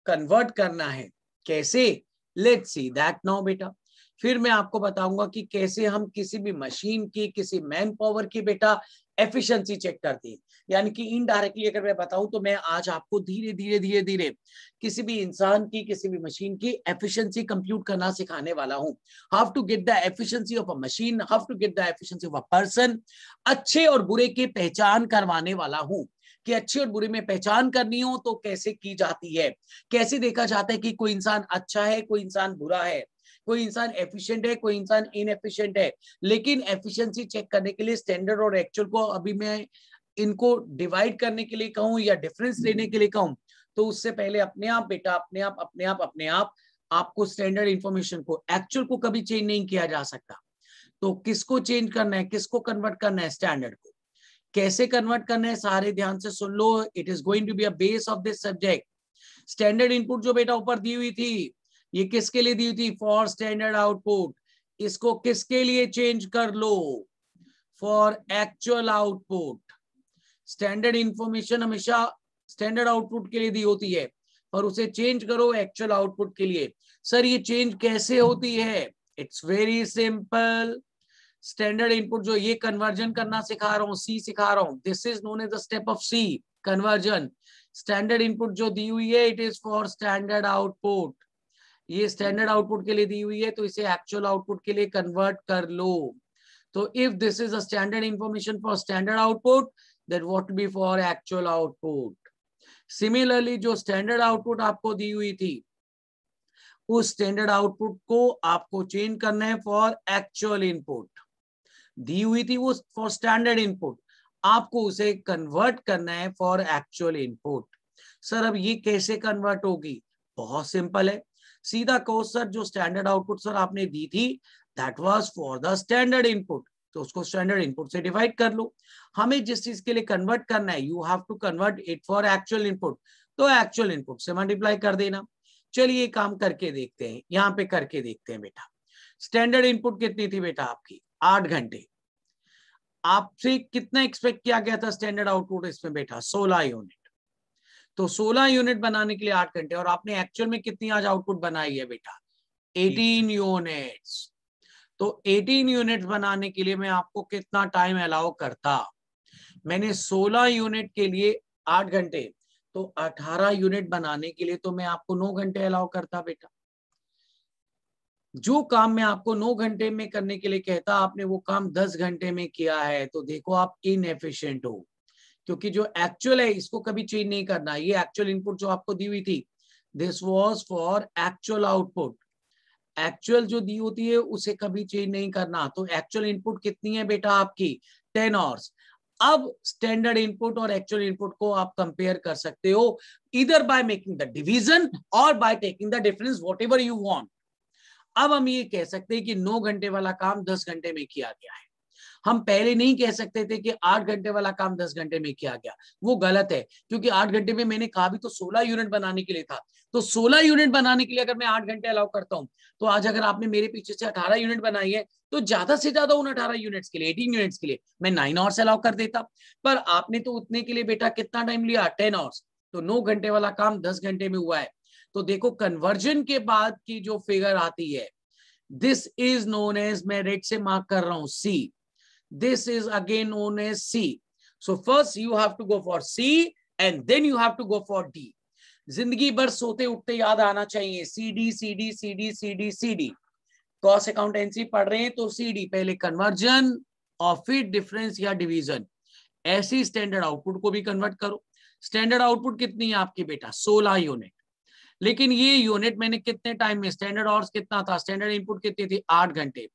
Speaker 1: कन्वर्ट करना है. कैसे? लेट्स सी दैट नाउ बेटा. फिर मैं आपको बताऊंगा कि कैसे हम किसी भी मशीन की, किसी मैन पावर की बेटा एफिशिएंसी चेक करते हैं. यानी कि इनडायरेक्टली अगर मैं बताऊं तो मैं आज आपको धीरे धीरे किसी भी इंसान की, किसी भी मशीन की एफिशिएंसी कंप्यूट करना सिखाने वाला हूं. How to get the efficiency of a machine, how to get the efficiency of a person. अच्छे और बुरे की पहचान करवाने वाला हूं कि अच्छे और बुरे में पहचान करनी हो तो कैसे की जाती है, कैसे देखा जाता है कि कोई इंसान अच्छा है, कोई इंसान बुरा है, कोई इंसान एफिशिएंट है, कोई इंसान इनएफिशिएंट है. लेकिन एफिशिएंसी चेक करने के लिए स्टैंडर्ड और एक्चुअल को अभी मैं इनको डिवाइड करने के लिए कहूं या डिफरेंस लेने के लिए कहूं, तो उससे पहले अपने आप बेटा अपने आप आपको स्टैंडर्ड इंफॉर्मेशन को, एक्चुअल को कभी चेंज नहीं किया जा सकता. तो किसको चेंज करना है, किसको कन्वर्ट करना है? स्टैंडर्ड को. कैसे कन्वर्ट करना है सारे ध्यान से सुन लो. It is going to be a base of this subject. Standard input जो बेटा ऊपर दी हुई थी, ये किसके लिए दी हुई थी? For standard output. इसको किसके लिए चेंज कर लो? For actual output. Standard information हमेशा स्टैंडर्ड आउटपुट के लिए दी होती है, पर उसे चेंज करो एक्चुअल आउटपुट के लिए. सर ये चेंज कैसे होती है? It's very simple. Standard input जो ये कन्वर्जन करना सिखा रहा हूं, सी सिखा रहा हूं, this is known as the step of see, conversion. Standard input जो दी हुई है, it is for standard output. ये स्टैंडर्ड आउटपुट के लिए दी हुई है, तो इसे एक्चुअल आउटपुट के लिए कन्वर्ट कर लो. तो if this is a standard information for standard output, that what be for actual output. Similarly जो स्टैंडर्ड आउटपुट आपको दी हुई थी, उस स्टैंडर्ड आउटपुट को आपको चेंज करना है फॉर एक्चुअल इनपुट. दी हुई थी वो फॉर स्टैंडर्ड इनपुट, आपको उसे कन्वर्ट करना है फॉर एक्चुअल इनपुट. सर अब ये कैसे कन्वर्ट होगी? बहुत सिंपल है. सीधा कहो सर जो स्टैंडर्ड आउटपुट सर आपने दी थी, that was for the standard input, तो उसको स्टैंडर्ड इनपुट से डिवाइड कर लो. हमें जिस चीज के लिए कन्वर्ट करना है, you have to convert it for actual input, तो एक्चुअल इनपुट से मल्टीप्लाई कर देना. चलिए काम करके देखते हैं, यहाँ पे करके देखते हैं बेटा. स्टैंडर्ड इनपुट कितनी थी बेटा आपकी? 8 घंटे. आपसे कितना एक्सपेक्ट किया गया था स्टैंडर्ड आउटपुट इसमें बेटा? 16 यूनिट. तो 16 यूनिट बनाने के लिए 8 घंटे, और आपने एक्चुअल में कितनी आज आउटपुट बनाई है बेटा? 18 यूनिट्स. तो 18 यूनिट्स बनाने के लिए मैं आपको कितना टाइम अलाउ करता? मैंने 16 यूनिट के लिए 8 घंटे, तो 18 यूनिट बनाने के लिए तो मैं आपको 9 घंटे अलाउ करता बेटा. जो काम मैं आपको 9 घंटे में करने के लिए कहता, आपने वो काम 10 घंटे में किया है, तो देखो आप इनएफिशिएंट हो. क्योंकि जो एक्चुअल है इसको कभी चेंज नहीं करना. ये एक्चुअल इनपुट जो आपको दी हुई थी, this was for actual output. Actual जो दी होती है उसे कभी चेंज नहीं करना. तो एक्चुअल इनपुट कितनी है बेटा आपकी? 10 आवर्स. अब स्टैंडर्ड इनपुट और एक्चुअल इनपुट को आप कंपेयर कर सकते हो इधर बाय मेकिंग द डिवीजन और by taking the difference, whatever you want. अब हम ये कह सकते हैं कि 9 घंटे वाला काम 10 घंटे में किया गया है. हम पहले नहीं कह सकते थे कि 8 घंटे वाला काम 10 घंटे में किया गया, वो गलत है, क्योंकि 8 घंटे में मैंने कहा भी तो 16 यूनिट बनाने के लिए था। तो 16 यूनिट बनाने के लिए अगर मैं 8 घंटे अलाउ करता हूं, तो आज अगर आपने मेरे पीछे से 18 यूनिट बनाई है, तो ज्यादा से ज्यादा उन 18 यूनिट्स के लिए, 18 यूनिट्स के लिए मैं 9 आवर्स अलाउ कर देता। पर आपने तो उतने के लिए बेटा कितना टाइम लिया, 10 आवर्स। तो 9 घंटे वाला काम 10 घंटे में हुआ है। तो देखो कन्वर्जन के बाद की जो फिगर आती है, दिस इज नोन एज, मैं रेड से मार्क कर रहा हूं, C. This is again known as C. So first you have to go for C and then you have to go for D. जिंदगी भर सोते उठते याद आना चाहिए, C D C D C D C D C D. Cost accountancy पढ़ रहे हैं तो सी डी, पहले कन्वर्जन और फिर डिफरेंस या डिवीजन। ऐसी स्टैंडर्ड आउटपुट को भी कन्वर्ट करो। स्टैंडर्ड आउटपुट कितनी है आपकी बेटा, 16 यूनिट। लेकिन ये यूनिट मैंने कितने टाइम में, स्टैंडर्ड आवर्स कितना था, स्टैंडर्ड इनपुट कितनी थी, 8 घंटे।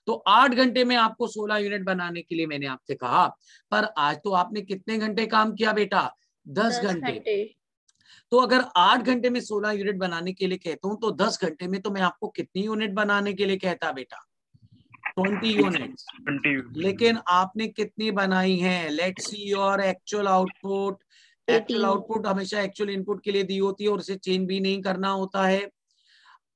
Speaker 1: तो 8 घंटे में आपको 16 यूनिट बनाने के लिए मैंने आपसे कहा, पर आज तो आपने कितने घंटे काम किया बेटा, 10 घंटे। तो अगर 8 घंटे में 16 यूनिट बनाने के लिए कहता हूं, तो 10 घंटे में तो मैं आपको कितनी यूनिट बनाने के लिए कहता बेटा, 20 यूनिट्स। लेकिन आपने कितनी बनाई है, let's see your actual output. Actual output हमेशा एक्चुअल इनपुट के लिए दी होती है और उसे चेंज भी नहीं करना होता है।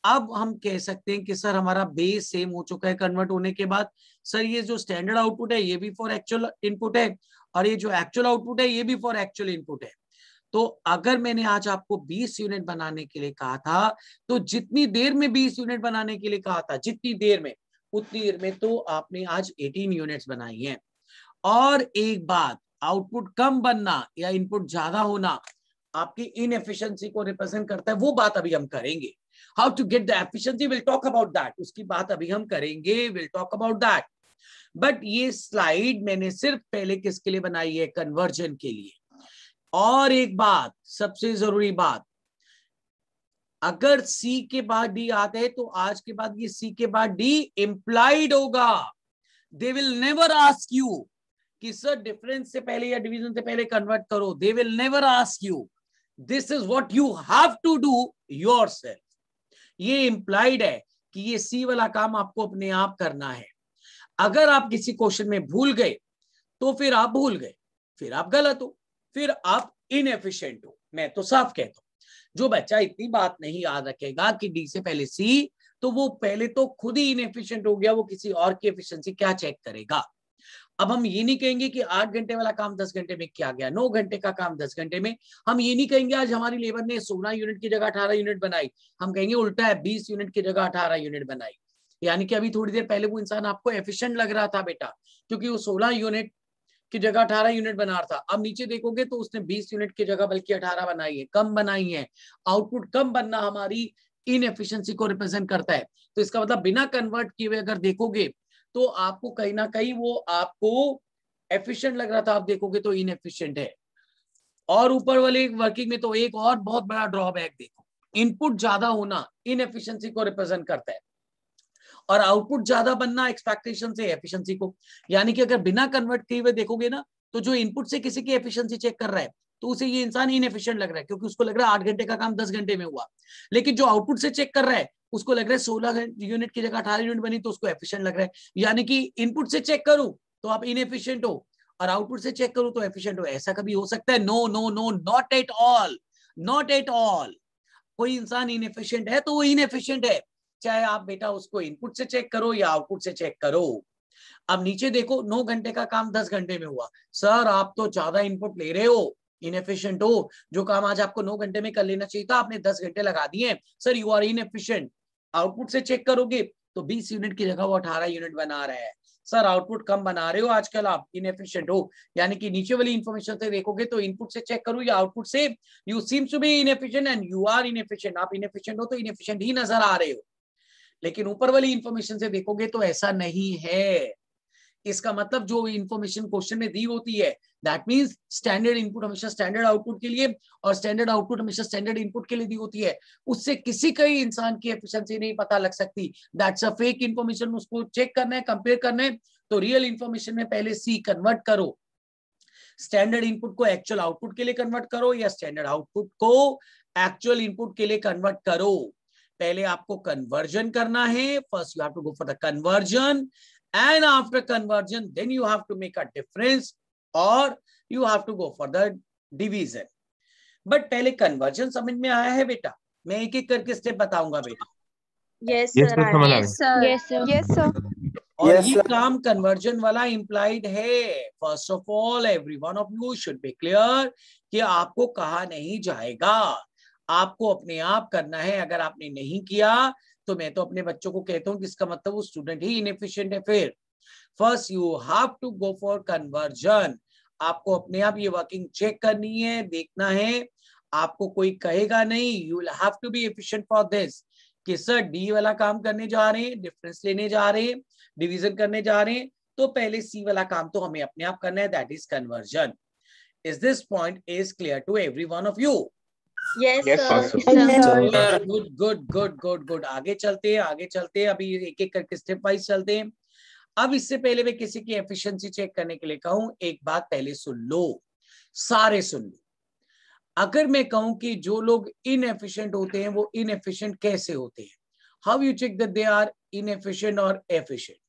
Speaker 1: अब हम कह सकते हैं कि सर हमारा बेस सेम हो चुका है कन्वर्ट होने के बाद। सर ये जो स्टैंडर्ड आउटपुट है ये भी फॉर एक्चुअल इनपुट है, और ये जो एक्चुअल आउटपुट है ये भी फॉर एक्चुअल इनपुट है। तो अगर मैंने आज आपको 20 यूनिट बनाने के लिए कहा था, तो जितनी देर में 20 यूनिट बनाने के लिए कहा था, जितनी देर में, उतनी देर में तो आपने आज 18 यूनिट्स बनाई हैं। और एक बात, आउटपुट कम बनना या इनपुट ज्यादा होना आपकी इनएफिशिएंसी को रिप्रेजेंट करता है, वो बात अभी हम करेंगे। How to get the efficiency, will talk about that, उसकी बात अभी हम करेंगे, will talk about that. But ये स्लाइड मैंने सिर्फ पहले किसके लिए बनाई है, कन्वर्जन के लिए। और एक बात, सबसे जरूरी बात, अगर सी के बाद डी आते हैं तो आज के बाद ये सी के बाद डी इंप्लाइड होगा। They will never ask you कि सर डिफरेंस से पहले या डिवीजन से पहले कन्वर्ट करो, they will never ask you, this is what you have to do yourself. ये इंप्लाइड है कि ये सी वाला काम आपको अपने आप करना है। अगर आप किसी क्वेश्चन में भूल गए तो फिर आप भूल गए, फिर आप गलत हो, फिर आप इनएफिशिएंट हो। मैं तो साफ कहता हूं, जो बच्चा इतनी बात नहीं याद रखेगा कि डी से पहले सी, तो वो पहले तो खुद ही इनएफिशिएंट हो गया, वो किसी और की एफिशिएंसी क्या चेक करेगा। अब हम ये नहीं कहेंगे कि 8 घंटे वाला काम 10 घंटे में किया गया, 9 घंटे का काम 10 घंटे में। हम ये नहीं कहेंगे आज हमारी लेबर ने 16 यूनिट की जगह 18 यूनिट बनाई, हम कहेंगे उल्टा है, 20 यूनिट की जगह 18 यूनिट बनाई। यानी कि अभी थोड़ी देर पहले वो इंसान आपको एफिशिएंट लग रहा था बेटा, क्योंकि वो 16 यूनिट की जगह 18 यूनिट बना रहा था। अब नीचे देखोगे तो उसने 20 यूनिट की जगह बल्कि 18 बनाई है, कम बनाई है। आउटपुट कम बनना हमारी इनएफिशिएंसी को रिप्रेजेंट करता है। तो इसका मतलब बिना कन्वर्ट किए हुए अगर देखोगे तो आपको कहीं ना कहीं वो आपको एफिशिएंट लग रहा था, आप देखोगे तो इनएफिशिएंट है। और ऊपर वाले वर्किंग में तो एक और बहुत बड़ा ड्रॉबैक देखो, इनपुट ज्यादा होना इनएफिशिएंसी को रिप्रेजेंट करता है, और आउटपुट ज्यादा बनना एक्सपेक्टेशन से एफिशिएंसी को। यानी कि अगर बिना कन्वर्ट किए हुए देखोगे ना, तो जो इनपुट से किसी की एफिशिएंसी चेक कर रहा है तो उसे ये इंसान इनएफिशिएंट लग रहा है, क्योंकि उसको लग रहा है 8 घंटे का काम 10 घंटे में हुआ। लेकिन जो आउटपुट से चेक कर रहा है उसको लग रहा है 16 यूनिट की जगह 18 यूनिट बनी, तो उसको एफिशिएंट लग रहा है। यानी कि इनपुट से चेक करूं तो आप इनएफिशिएंट हो, और आउटपुट से चेक करूं तो एफिशिएंट हो। ऐसा कभी हो सकता है? No no no, not at all, not at all. कोई इंसान इनएफिशिएंट है तो वो इनएफिशिएंट है, चाहे आप बेटा उसको इनपुट से चेक करो या आउटपुट से चेक करो। अब नीचे देखो, 9 घंटे का काम 10 घंटे में हुआ। सर आप तो ज्यादा इनपुट ले रहे हो, इनएफिशिएंट हो। जो काम आज आपको 9 घंटे में कर लेना चाहिए था आपने 10 घंटे लगा दिए। Sir you are inefficient. Output से चेक करोगे तो 20 यूनिट की जगह वो 18 यूनिट बना रहा है। सर आउटपुट कम बना रहे हो आजकल, आप इनएफिशिएंट हो। यानी कि नीचे वाली इंफॉर्मेशन से देखोगे तो इनपुट से चेक करो या आउटपुट से, you seems to be inefficient and you are inefficient. आप इनएफिशिएंट हो तो इनएफिशिएंट ही नजर आ रहे हो। लेकिन ऊपर वाली इंफॉर्मेशन से देखोगे तो ऐसा नहीं है। इसका मतलब जो इंफॉर्मेशन क्वेश्चन में दी होती है, दैट मींस स्टैंडर्ड इनपुट हमेशा स्टैंडर्ड आउटपुट के लिए और स्टैंडर्ड आउटपुट हमेशा स्टैंडर्ड इनपुट के लिए दी होती है। उससे किसी का ही इंसान की एफिशिएंसी नहीं पता लग सकती। That's a fake information. उसको चेक करना है, कंपेयर करना है, तो रियल इंफॉर्मेशन में पहले सी कन्वर्ट करो, स्टैंडर्ड इनपुट को एक्चुअल आउटपुट के लिए कन्वर्ट करो या स्टैंडर्ड आउटपुट को एक्चुअल इनपुट के लिए कन्वर्ट करो। पहले आपको कन्वर्जन करना है, first you have to go for the conversion and after conversion then you have to make a difference or you have to go for the division. But पहले कन्वर्जन समझ में आया है बेटा? मैं एक एक करके स्टेप बताऊंगा बेटा.
Speaker 3: Yes, sir.
Speaker 2: Yes, sir.
Speaker 3: Yes, sir.
Speaker 4: Yes, sir.
Speaker 1: और
Speaker 2: Yes,
Speaker 1: ये
Speaker 2: sir.
Speaker 1: काम कन्वर्जन वाला इम्प्लाइड है. First of all every one of you should be clear कि आपको कहा नहीं जाएगा, आपको अपने आप करना है. अगर आपने नहीं किया तो मैं तो अपने बच्चों को कहता हूँ कि इसका मतलब वो स्टूडेंट ही इनएफिशिएंट है. फिर first you have to go for conversion. आपको अपने आप ये वर्किंग चेक करनी है, देखना है. आपको कोई कहेगा नहीं. You will have to be efficient for this कि सर डी वाला काम करने जा रहे हैं, डिफरेंस लेने जा रहे हैं, डिवीजन करने जा रहे हैं, तो पहले सी वाला काम तो हमें अपने आप करना है, that is conversion. Is this point is clear to every one of you?
Speaker 3: Yes,
Speaker 2: Yes,
Speaker 3: sir.
Speaker 2: sir.
Speaker 1: Good good good good good. आगे चलते हैं, आगे चलते हैं. अभी एक एक करके स्टेप वाइज चलते हैं. अब इससे पहले मैं किसी की एफिशिएंसी चेक करने के लिए कहूं, एक बात पहले सुन लो, सारे सुन लो. अगर मैं कहूं कि जो लोग इनएफिशिएंट होते हैं वो इनएफिशिएंट कैसे होते हैं, how you check that they are inefficient और एफिशिएंट?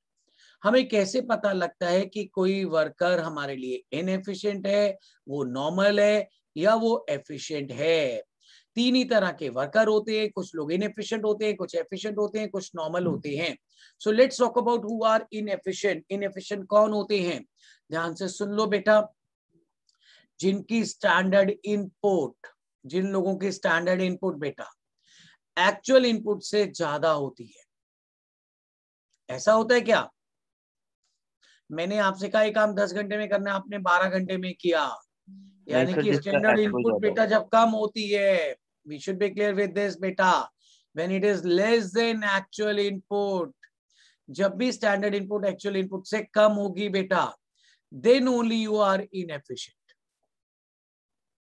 Speaker 1: हमें कैसे पता लगता है कि कोई वर्कर हमारे लिए इनएफिशिएंट है, वो नॉर्मल है या वो एफिशिएंट है? तीन ही तरह के वर्कर होते हैं. कुछ लोग इनएफिशिएंट होते हैं, कुछ एफिशिएंट होते हैं, कुछ नॉर्मल होते हैं. So let's talk about who are inefficient. Inefficient कौन होते हैं? ध्यान से सुन लो बेटा. जिनकी स्टैंडर्ड इनपुट, जिन लोगों की स्टैंडर्ड इनपुट बेटा एक्चुअल इनपुट से ज्यादा होती है. ऐसा होता है क्या? मैंने आपसे कहा ये काम 10 घंटे में करना है, आपने 12 घंटे में किया, यानी कि स्टैंडर्ड इनपुट बेटा जब कम होती है. We should be clear with this बेटा. When it is less than actual input, जब भी स्टैंडर्ड इनपुट एक्चुअल इनपुट से कम होगी बेटा, then only you are inefficient.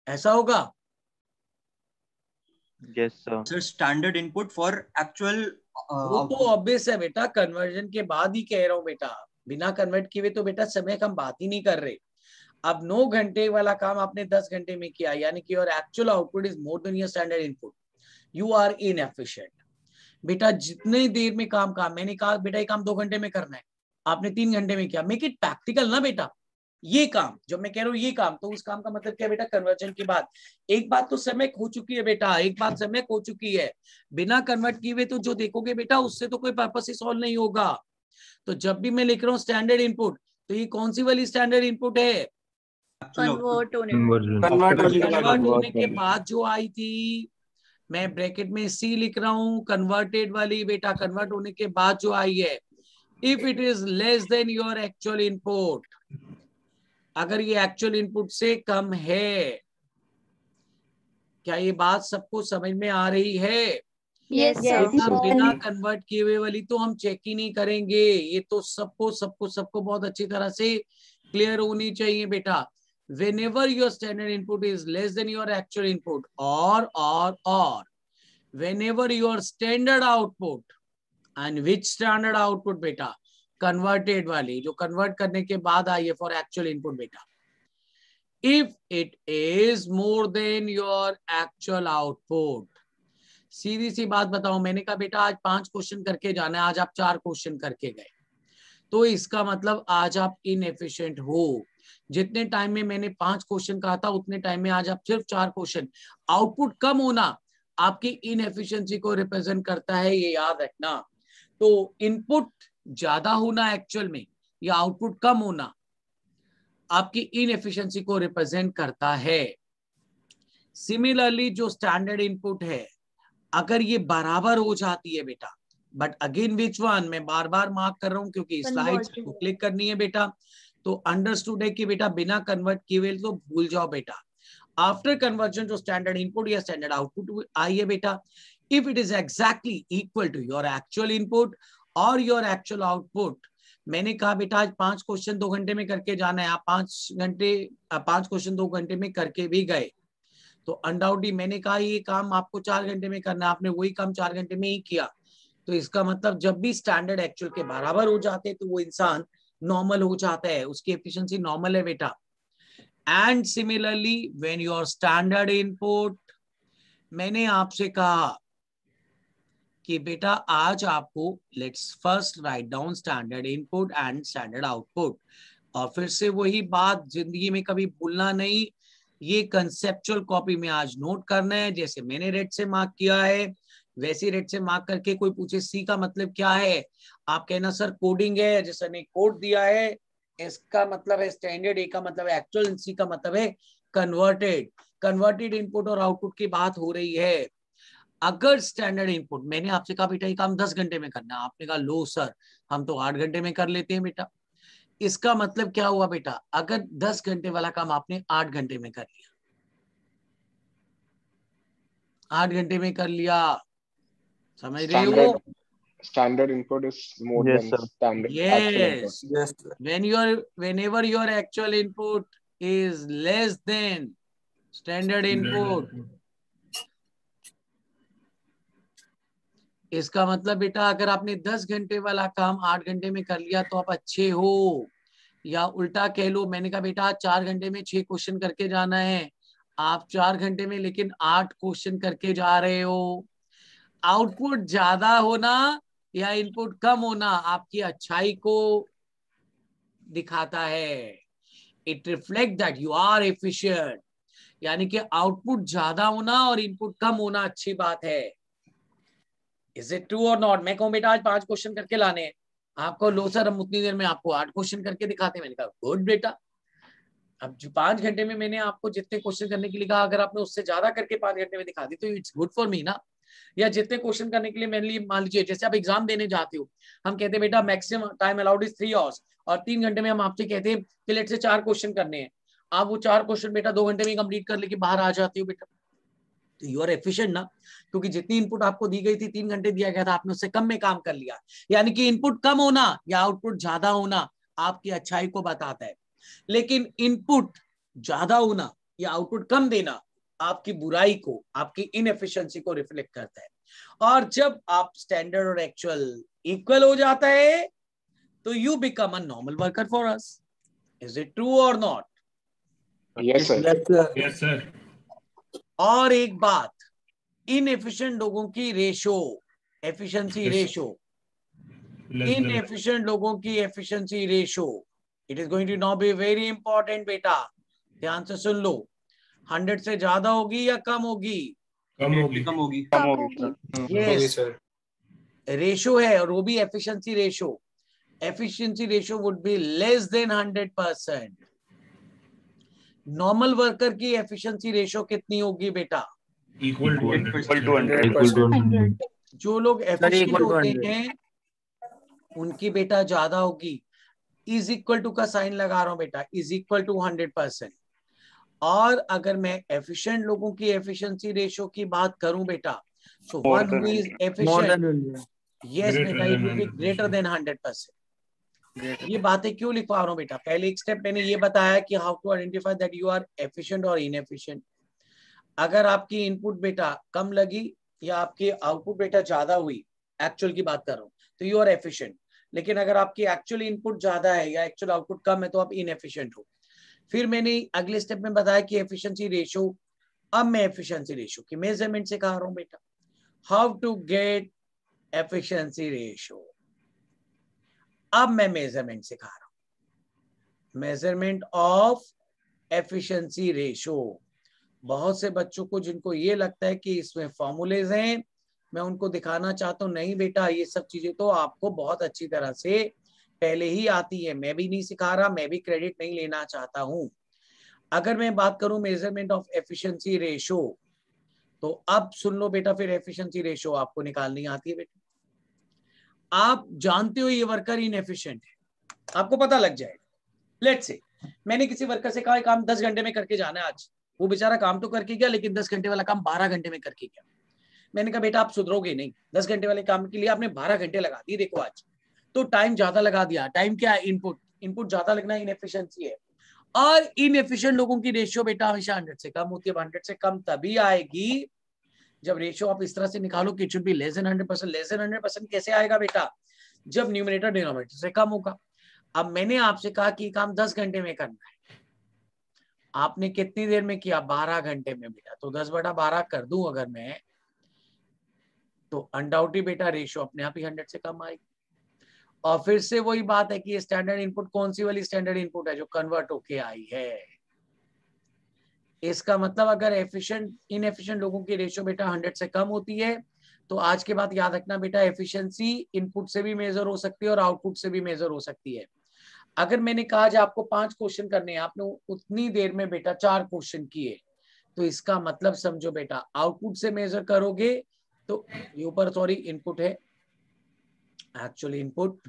Speaker 1: ऐसा होगा?
Speaker 5: Yes, sir.
Speaker 6: Sir, standard input for actual
Speaker 1: वो तो ऑब्वियस है बेटा. कन्वर्जन के बाद ही कह रहा हूं बेटा. बिना कन्वर्ट किए तो बेटा समय का हम बात ही नहीं कर रहे. अब 9 घंटे वाला काम आपने 10 घंटे में किया, यानी कि your actual output is more than your standard input. You are inefficient बेटा. जितने देर में काम मैंने कहा बेटा ये काम 2 घंटे में करना है, आपने 3 घंटे में किया. मेक इट प्रैक्टिकल ना बेटा. ये काम जब मैं कह रहा हूँ ये काम, तो उस काम का मतलब क्या बेटा? कन्वर्जन के बाद. एक बात तो समय हो चुकी है बेटा, एक बात समय हो चुकी है. बिना कन्वर्ट किए हुए तो जो देखोगे बेटा उससे तो कोई पर्पस ही सॉल्व नहीं होगा. तो जब भी मैं लिख रहा हूँ स्टैंडर्ड इनपुट, तो ये कौन सी वाली स्टैंडर्ड इनपुट है?
Speaker 3: Convert होने.
Speaker 1: कन्वर्ट होने के बाद जो आई थी, मैं ब्रैकेट में सी लिख रहा हूँ, कन्वर्टेड वाली बेटा. कन्वर्ट होने के बाद जो आई है, if it is less then your actual input, अगर ये एक्चुअल इनपुट से कम है. क्या ये बात सबको समझ में आ रही है?
Speaker 3: Yes, sir.
Speaker 1: बिना कन्वर्ट किए हुए वाली तो हम चेक ही नहीं करेंगे. ये तो सबको सबको सबको बहुत अच्छी तरह से क्लियर होनी चाहिए बेटा. whenever your standard input is less than your actual input, or whenever your standard output, and which standard output बेटा? कन्वर्टेड वाली, जो कन्वर्ट करने के बाद आई है फॉर एक्चुअल इनपुट बेटा. If it is more than your actual output. सीधी सी बात बताओ, मैंने कहा बेटा आज 5 क्वेश्चन करके जाना है, आज आप 4 क्वेश्चन करके गए, तो इसका मतलब आज आप इनएफिशिएंट हो. जितने टाइम में मैंने 5 क्वेश्चन कहा था, उतने टाइम में आज आप सिर्फ 4 क्वेश्चन. आउटपुट कम होना आपकी इनएफिशिएंसी को रिप्रेजेंट करता है, ये याद रखना. तो इनपुट ज्यादा होना एक्चुअल में या आउटपुट कम होना आपकी इनएफिशिएंसी को रिप्रेजेंट करता है. सिमिलरली जो स्टैंडर्ड इनपुट है, अगर ये बराबर हो जाती है बेटा, बट अगेन विच वन, मैं बार बार मार्क कर रहा हूं क्योंकि स्लाइड्स को क्लिक करनी है बेटा. तो अंडरस्टूड है कि बेटा बिना कन्वर्ट किए हुए तो भूल जाओ बेटा. आफ्टर कन्वर्जन जो स्टैंडर्ड इनपुट या स्टैंडर्ड आउटपुट आई है बेटा, if it is exactly equal to your actual input और योर एक्चुअल आउटपुट. मैंने कहा बेटा आज 5 क्वेश्चन 2 घंटे में करके जाना है, आप 5 क्वेश्चन 2 घंटे में करके भी गए, तो अनडाउटली मैंने कहा ये काम आपको 4 घंटे में करना है, आपने वही काम 4 घंटे में ही किया. तो इसका मतलब जब भी स्टैंडर्ड एक्चुअल के बराबर हो जाते हैं तो वो इंसान नॉर्मल हो जाता है, उसकी एफिशिएंसी नॉर्मल है बेटा. And similarly when your standard input, मैंने आपसे कहा कि बेटा आज आपको let's first write down standard input and standard output, और फिर से वही बात, जिंदगी में कभी भूलना नहीं, ये कंसेप्चुअल कॉपी में आज नोट करना है। जैसे मैंने रेड से मार्क किया है वैसे रेड से मार्क करके कोई पूछे सी का मतलब क्या है, आप कहना सर कोडिंग है, जैसे ने कोड दिया है इसका मतलब है स्टैंडर्ड, ए का मतलब है एक्चुअल, सी का मतलब है कन्वर्टेड। कन्वर्टेड इनपुट और आउटपुट की बात हो रही है। अगर स्टैंडर्ड इनपुट, मैंने आपसे कहा बेटा ये काम 10 घंटे में करना, आपने कहा लो सर हम तो 8 घंटे में कर लेते हैं बेटा। इसका मतलब क्या हुआ बेटा, अगर 10 घंटे वाला काम आपने 8 घंटे में कर लिया, 8 घंटे में कर लिया, समझ रहे हो?
Speaker 2: Standard input is more
Speaker 4: Yes,
Speaker 2: than
Speaker 4: sir.
Speaker 2: standard actual input.
Speaker 1: Yes.
Speaker 4: Yes, sir.
Speaker 1: Whenever your actual input is less than standard input, इसका मतलब बेटा अगर आपने 10 घंटे वाला काम 8 घंटे में कर लिया तो आप अच्छे हो। या उल्टा कह लो, मैंने कहा बेटा 4 घंटे में 6 क्वेश्चन करके जाना है, आप 4 घंटे में लेकिन 8 क्वेश्चन करके जा रहे हो। आउटपुट ज्यादा होना या इनपुट कम होना आपकी अच्छाई को दिखाता है। It reflect that you are efficient, यानी कि आउटपुट ज्यादा होना और इनपुट कम होना अच्छी बात है। इज इट ट्रू और नॉट? मैं कहूं बेटा आज 5 क्वेश्चन करके लाने हैं, आपको लो सर हम उतनी देर में आपको 8 क्वेश्चन करके दिखाते हैं। मैंने कहा गुड बेटा, अब जो 5 घंटे में मैंने आपको जितने क्वेश्चन करने के लिए कहा, अगर आपने उससे ज्यादा करके 5 घंटे में दिखा दी तो इट्स गुड फॉर मी ना। या जितने क्वेश्चन करने के लिए मैंने लिए, मान लीजिए जैसे आप एग्जाम देने जाते हो, हम कहते हैं बेटा maximum time allowed is 3 hours, और 3 घंटे में हम आपसे कहते हैं कि लेट से 4 क्वेश्चन करने हैं, आप वो 4 क्वेश्चन बेटा 2 घंटे में कंप्लीट कर लेके बाहर आ जाते हो बेटा, तो यू आर एफिशिएंट ना। क्योंकि जितनी इनपुट आपको दी गई थी 3 घंटे दिया गया था, आपने उससे कम में काम कर लिया। यानी कि इनपुट कम होना या आउटपुट ज्यादा होना आपकी अच्छाई को बताता है, लेकिन इनपुट ज्यादा होना या आउटपुट कम देना आपकी बुराई को, आपकी इनएफिशिएंसी को रिफ्लेक्ट करता है। और जब आप स्टैंडर्ड और एक्चुअल इक्वल हो जाता है तो you become a normal worker for us. Is it true और not?
Speaker 2: Yes, sir.
Speaker 4: Yes, sir.
Speaker 5: Yes, sir.
Speaker 1: और एक बात, इनएफिशिएंट लोगों की ratio, efficiency
Speaker 5: Yes.
Speaker 1: Ratio,
Speaker 5: Less than.
Speaker 1: Inefficient लोगों की efficiency ratio, it is going to now be very important बेटा, ध्यान से सुन लो। 100 से ज्यादा होगी या कम होगी?
Speaker 5: कम होगी.
Speaker 6: कम होगी.
Speaker 2: कम होगी.
Speaker 1: यस, रेशो है और वो भी efficiency ratio. Efficiency ratio would be less than 100%। Normal worker की एफिशिएंसी रेशो कितनी होगी बेटा?
Speaker 5: Equal to 100.
Speaker 6: Equal to 100.
Speaker 4: Equal to 100.
Speaker 1: जो लोग एफिशिएंट
Speaker 4: equal to
Speaker 1: होते
Speaker 4: 100.
Speaker 1: हैं उनकी बेटा ज्यादा होगी। इज इक्वल टू का साइन लगा रहा हूं बेटा, इज इक्वल टू 100%। और अगर मैं एफिशिएंट लोगों की एफिशिएंसी रेशो की बात करूं बेटा, so one who is
Speaker 4: More
Speaker 1: efficient,
Speaker 4: than 100.
Speaker 1: Yes
Speaker 5: Greater
Speaker 1: बेटा,
Speaker 5: than
Speaker 1: it will be
Speaker 5: 100%.
Speaker 1: Greater than 100%। ये बातें क्यों लिखवा रहा हूं बेटा? पहले एक स्टेप मैंने ये बताया कि how to identify that you are efficient और इनएफिशिएंट। अगर आपकी इनपुट बेटा कम लगी या आपकी आउटपुट बेटा ज्यादा हुई, एक्चुअल की बात कर रहा हूं, तो यू आर एफिशिएंट। लेकिन अगर आपकी एक्चुअल इनपुट ज्यादा है या एक्चुअल आउटपुट कम है तो आप इनएफिशिएंट हो। फिर मैंने अगले स्टेप में बताया कि एफिशिएंसी रेशो। अब मैं एफिशिएंसी रेशो की मेजरमेंट से कह रहा हूं बेटा, how to get efficiency ratio. अब मैं मेजरमेंट सिखा रहा हूं, मेजरमेंट ऑफ एफिशिएंसी रेशो। बहुत से बच्चों को जिनको ये लगता है कि इसमें फॉर्मूलेज हैं, मैं उनको दिखाना चाहता हूं नहीं बेटा ये सब चीजें तो आपको बहुत अच्छी तरह से पहले ही आती है। मैं भी नहीं सिखा रहा, मैं भी क्रेडिट नहीं लेना चाहता हूं। अगर मैं बात करूं मेजरमेंट ऑफ एफिशिएंसी रेशो, तो अब सुन लो बेटा, फिर एफिशिएंसी रेशो आपको निकालनी आती है बेटा। आप जानते हो ये वर्कर इनएफिशिएंट है, आपको पता लग जाएगा। लेट्स से मैंने किसी वर्कर से कहा काम 10 घंटे में करके जाना है आज, वो बेचारा काम तो करके गया लेकिन 10 घंटे वाला काम 12 घंटे में करके गया। मैंने कहा बेटा आप सुधरोगे नहीं, 10 घंटे वाले काम के लिए आपने 12 घंटे लगा दिए, देखो आज तो टाइम ज्यादा लगा दिया। टाइम क्या है? इनपुट। इनपुट ज्यादा लगना इनएफिशिएंसी है। और इनएफिशिएंट लोगों की रेशियो बेटा हमेशा 100 से कम होती है। 100 से कम तभी आएगी जब रेशियो आप इस तरह से निकालो कि it should be less than 100%। Less than 100% कैसे आएगा बेटा? जब न्यूमरेटर डिनोमिनेटर से कम होगा। अब मैंने आपसे कहा कि काम 10 घंटे में करना है, आपने कितनी देर में किया? 12 घंटे में बेटा। तो 10/12 कर दूं अगर मैं, तो अनडाउटली बेटा रेशियो अपने आप ही 100 से कम आएगी। और फिर से वही बात है कि ये स्टैंडर्ड इनपुट कौन सी वाली स्टैंडर्ड इनपुट है, जो कन्वर्ट होके आई है। इसका मतलब अगर एफिशिएंट इनएफिशिएंट लोगों की रेशियो बेटा 100 से कम होती है, तो आज के बाद याद रखना बेटा, एफिशिएंसी इनपुट से भी मेजर हो सकती है और आउटपुट से भी मेजर हो सकती है। अगर मैंने कहा आज आपको 5 क्वेश्चन करने हैं, आपने उतनी देर में बेटा 4 क्वेश्चन किए, तो इसका मतलब समझो बेटा आउटपुट से मेजर करोगे तो ये ऊपर सॉरी इनपुट है, एक्चुअली इनपुट।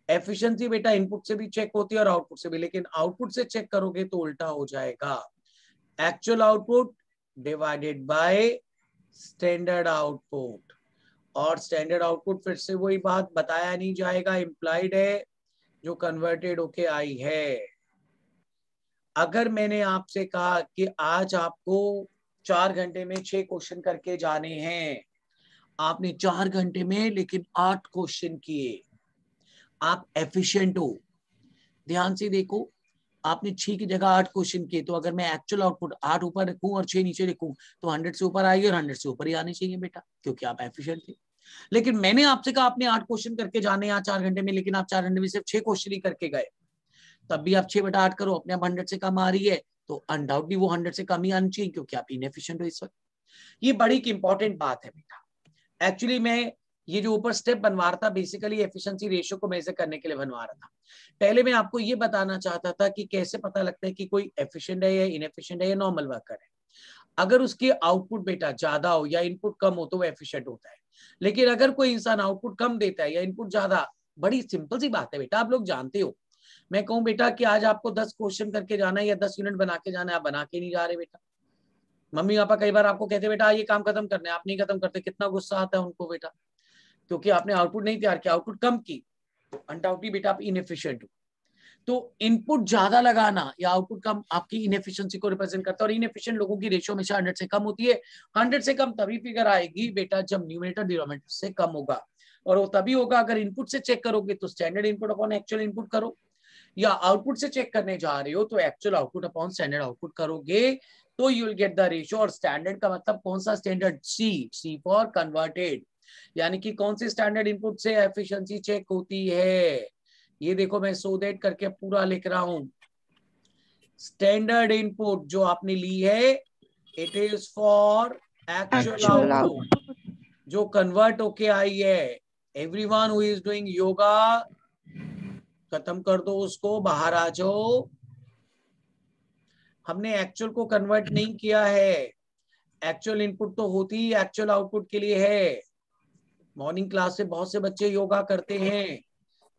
Speaker 1: एफिशिएंसी बेटा इनपुट से भी चेक होती है और आउटपुट से भी, लेकिन आउटपुट से चेक करोगे तो उल्टा हो जाएगा, actual output divided by standard output. और स्टैंडर्ड आउटपुट फिर से वही बात बताया नहीं जाएगा, इम्प्लाइड है, जो कन्वर्टेड होके आई है। अगर मैंने आपसे कहा कि आज आपको 4 घंटे में 6 क्वेश्चन करके जाने हैं, आपने 4 घंटे में लेकिन 8 क्वेश्चन किए, आप एफिशिएंट हो। ध्यान से देखो, आपने 6 की जगह 8 क्वेश्चन किए, तो अगर मैं एक्चुअल आउटपुट 8 ऊपर रखूं और 6 नीचे लिखूं तो 100 से ऊपर आएगी और 100 से ऊपर ही आनी चाहिए बेटा, क्योंकि आप एफिशिएंट थे। लेकिन मैंने आपसे कहा आपने 8 क्वेश्चन करके जाने हैं 4 घंटे में, लेकिन आप 4 घंटे में सिर्फ 6 क्वेश्चन ही करके गए, तब भी आप 6/8 करो, अपने आप 100 से कम आ रही है, तो अनडाउटली वो 100 से कम ही आनी चाहिए, क्योंकि आप इनएफिशिएंट हो इस वक्त। ये बड़ी इंपॉर्टेंट बात है बेटा। एक्चुअली मैं ये जो ऊपर स्टेप बनवा रहा था, बेसिकली एफिशिएंसी रेशियो को मेजर करने के लिए बनवा रहा था। पहले मैं आपको ये बताना चाहता था कि कैसे पता लगता है कि कोई एफिशिएंट है या इनएफिशिएंट है या नॉर्मल वर्कर है। अगर उसकी आउटपुट बेटा ज्यादा हो या इनपुट कम हो तो वो एफिशिएंट होता है। लेकिन अगर कोई इंसान आउटपुट कम देता है या इनपुट ज्यादा, बड़ी सिंपल सी बात है बेटा, आप लोग जानते हो। मैं कहूं बेटा कि आज आपको 10 क्वेश्चन करके जाना है या 10 यूनिट बना के जाना है, आप बना के नहीं जा रहे बेटा। मम्मी पापा कई बार आपको कहते बेटा ये काम खत्म करना है, आप नहीं खत्म करते, कितना गुस्सा आता है उनको बेटा, क्योंकि आपने आउटपुट नहीं तैयार किया, आउटपुट कम की, तो अनडाउटली बेटा आप इनएफिशिएंट हो। तो इनपुट ज्यादा लगाना या आउटपुट कम आपकी इनएफिशिएंसी को रिप्रेजेंट करता है। और इनएफिशिएंट लोगों की रेशियो हमेशा 100 से कम होती है। 100 से कम तभी फिगर आएगी बेटा जब न्यूमरेटर डिनोमिनेटर से कम होगा, और वो तभी होगा अगर इनपुट से चेक करोगे तो standard input upon actual input करो, या आउटपुट से चेक करने जा रहे हो तो actual output upon standard output करोगे, तो you will get the ratio. और स्टैंडर्ड का मतलब कौन सा स्टैंडर्ड, सी फॉर कन्वर्टेड, यानी कि कौन सी स्टैंडर्ड इनपुट से एफिशिएंसी चेक होती है। ये देखो मैं सो दैट करके पूरा लिख रहा हूं। स्टैंडर्ड इनपुट जो आपने ली है, it is for actual output जो कन्वर्ट होके आई है। Everyone who is doing yoga, खत्म कर दो उसको, बाहर आ जाओ। हमने एक्चुअल को कन्वर्ट नहीं किया है, एक्चुअल इनपुट तो होती ही एक्चुअल आउटपुट के लिए है। मॉर्निंग क्लास से बहुत से बच्चे योगा करते हैं,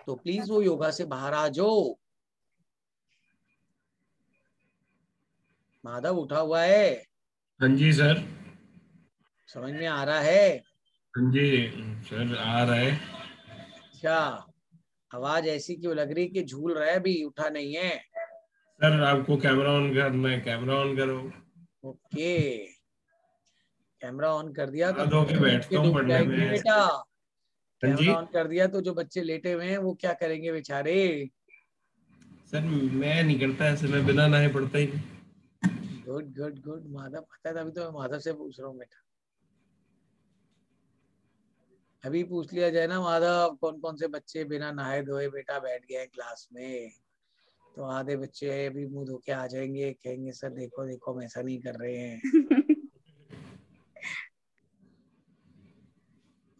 Speaker 1: तो प्लीज वो योगा से बाहर आ जाओ। माधव उठा हुआ है?
Speaker 5: हाँ जी सर।
Speaker 1: समझ में आ रहा है?
Speaker 5: हाँ जी सर, आ रहा है।
Speaker 1: क्या आवाज ऐसी क्यों लग रही कि झूल रहा है, भी उठा नहीं है?
Speaker 5: सर आपको कैमरा ऑन करना है, कैमरा ऑन करो।
Speaker 1: ओके, कैमरा ऑन कर दिया तो
Speaker 5: धो के बैठता हूँ
Speaker 1: डूब
Speaker 5: पढ़ने
Speaker 1: जाएंगे
Speaker 5: में।
Speaker 1: बेटा।
Speaker 5: हाँ जी
Speaker 1: कैमरा ऑन कर दिया तो जो बच्चे लेटे हुए हैं वो क्या करेंगे बेचारे।
Speaker 5: सर, मैं नहीं करता ऐसे, मैं बिना नहाए पढ़ता ही नहीं।
Speaker 1: गुड गुड गुड, माधव पता है, तभी तो मैं माधव से पूछ रहा हूँ बेटा। अभी पूछ लिया जाए ना माधव, कौन कौन से बच्चे बिना नहाए धोए बेटा बैठ गए क्लास में, तो आधे बच्चे अभी मुंह धो के आ जाएंगे, कहेंगे सर देखो देखो हम ऐसा नहीं कर रहे हैं।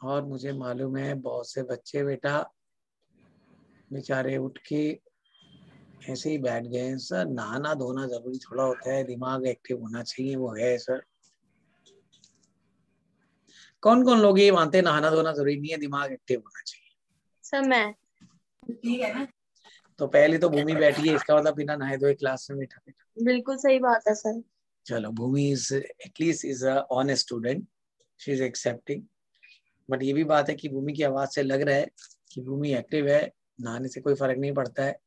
Speaker 1: और मुझे मालूम है बहुत से बच्चे बेटा बेचारे उठ के ऐसे ही बैठ गए हैं। सर नहाना धोना जरूरी थोड़ा होता है, दिमाग एक्टिव होना चाहिए, वो है सर। कौन कौन लोग ये मानते हैं नहाना धोना जरूरी नहीं है, दिमाग एक्टिव होना चाहिए?
Speaker 3: सर मैं।
Speaker 4: ठीक है ना।
Speaker 1: तो पहले तो भूमि बैठी है, इसका मतलब बिना नहाए धोए क्लास में बैठा बेटा।
Speaker 3: बिल्कुल सही बात है सर।
Speaker 1: चलो, Bhumi is at least is a honest student, she is accepting. But ये भी बात है कि भूमि की आवाज से लग रहा है कि भूमि एक्टिव है, नहाने से कोई फर्क नहीं पड़ता है।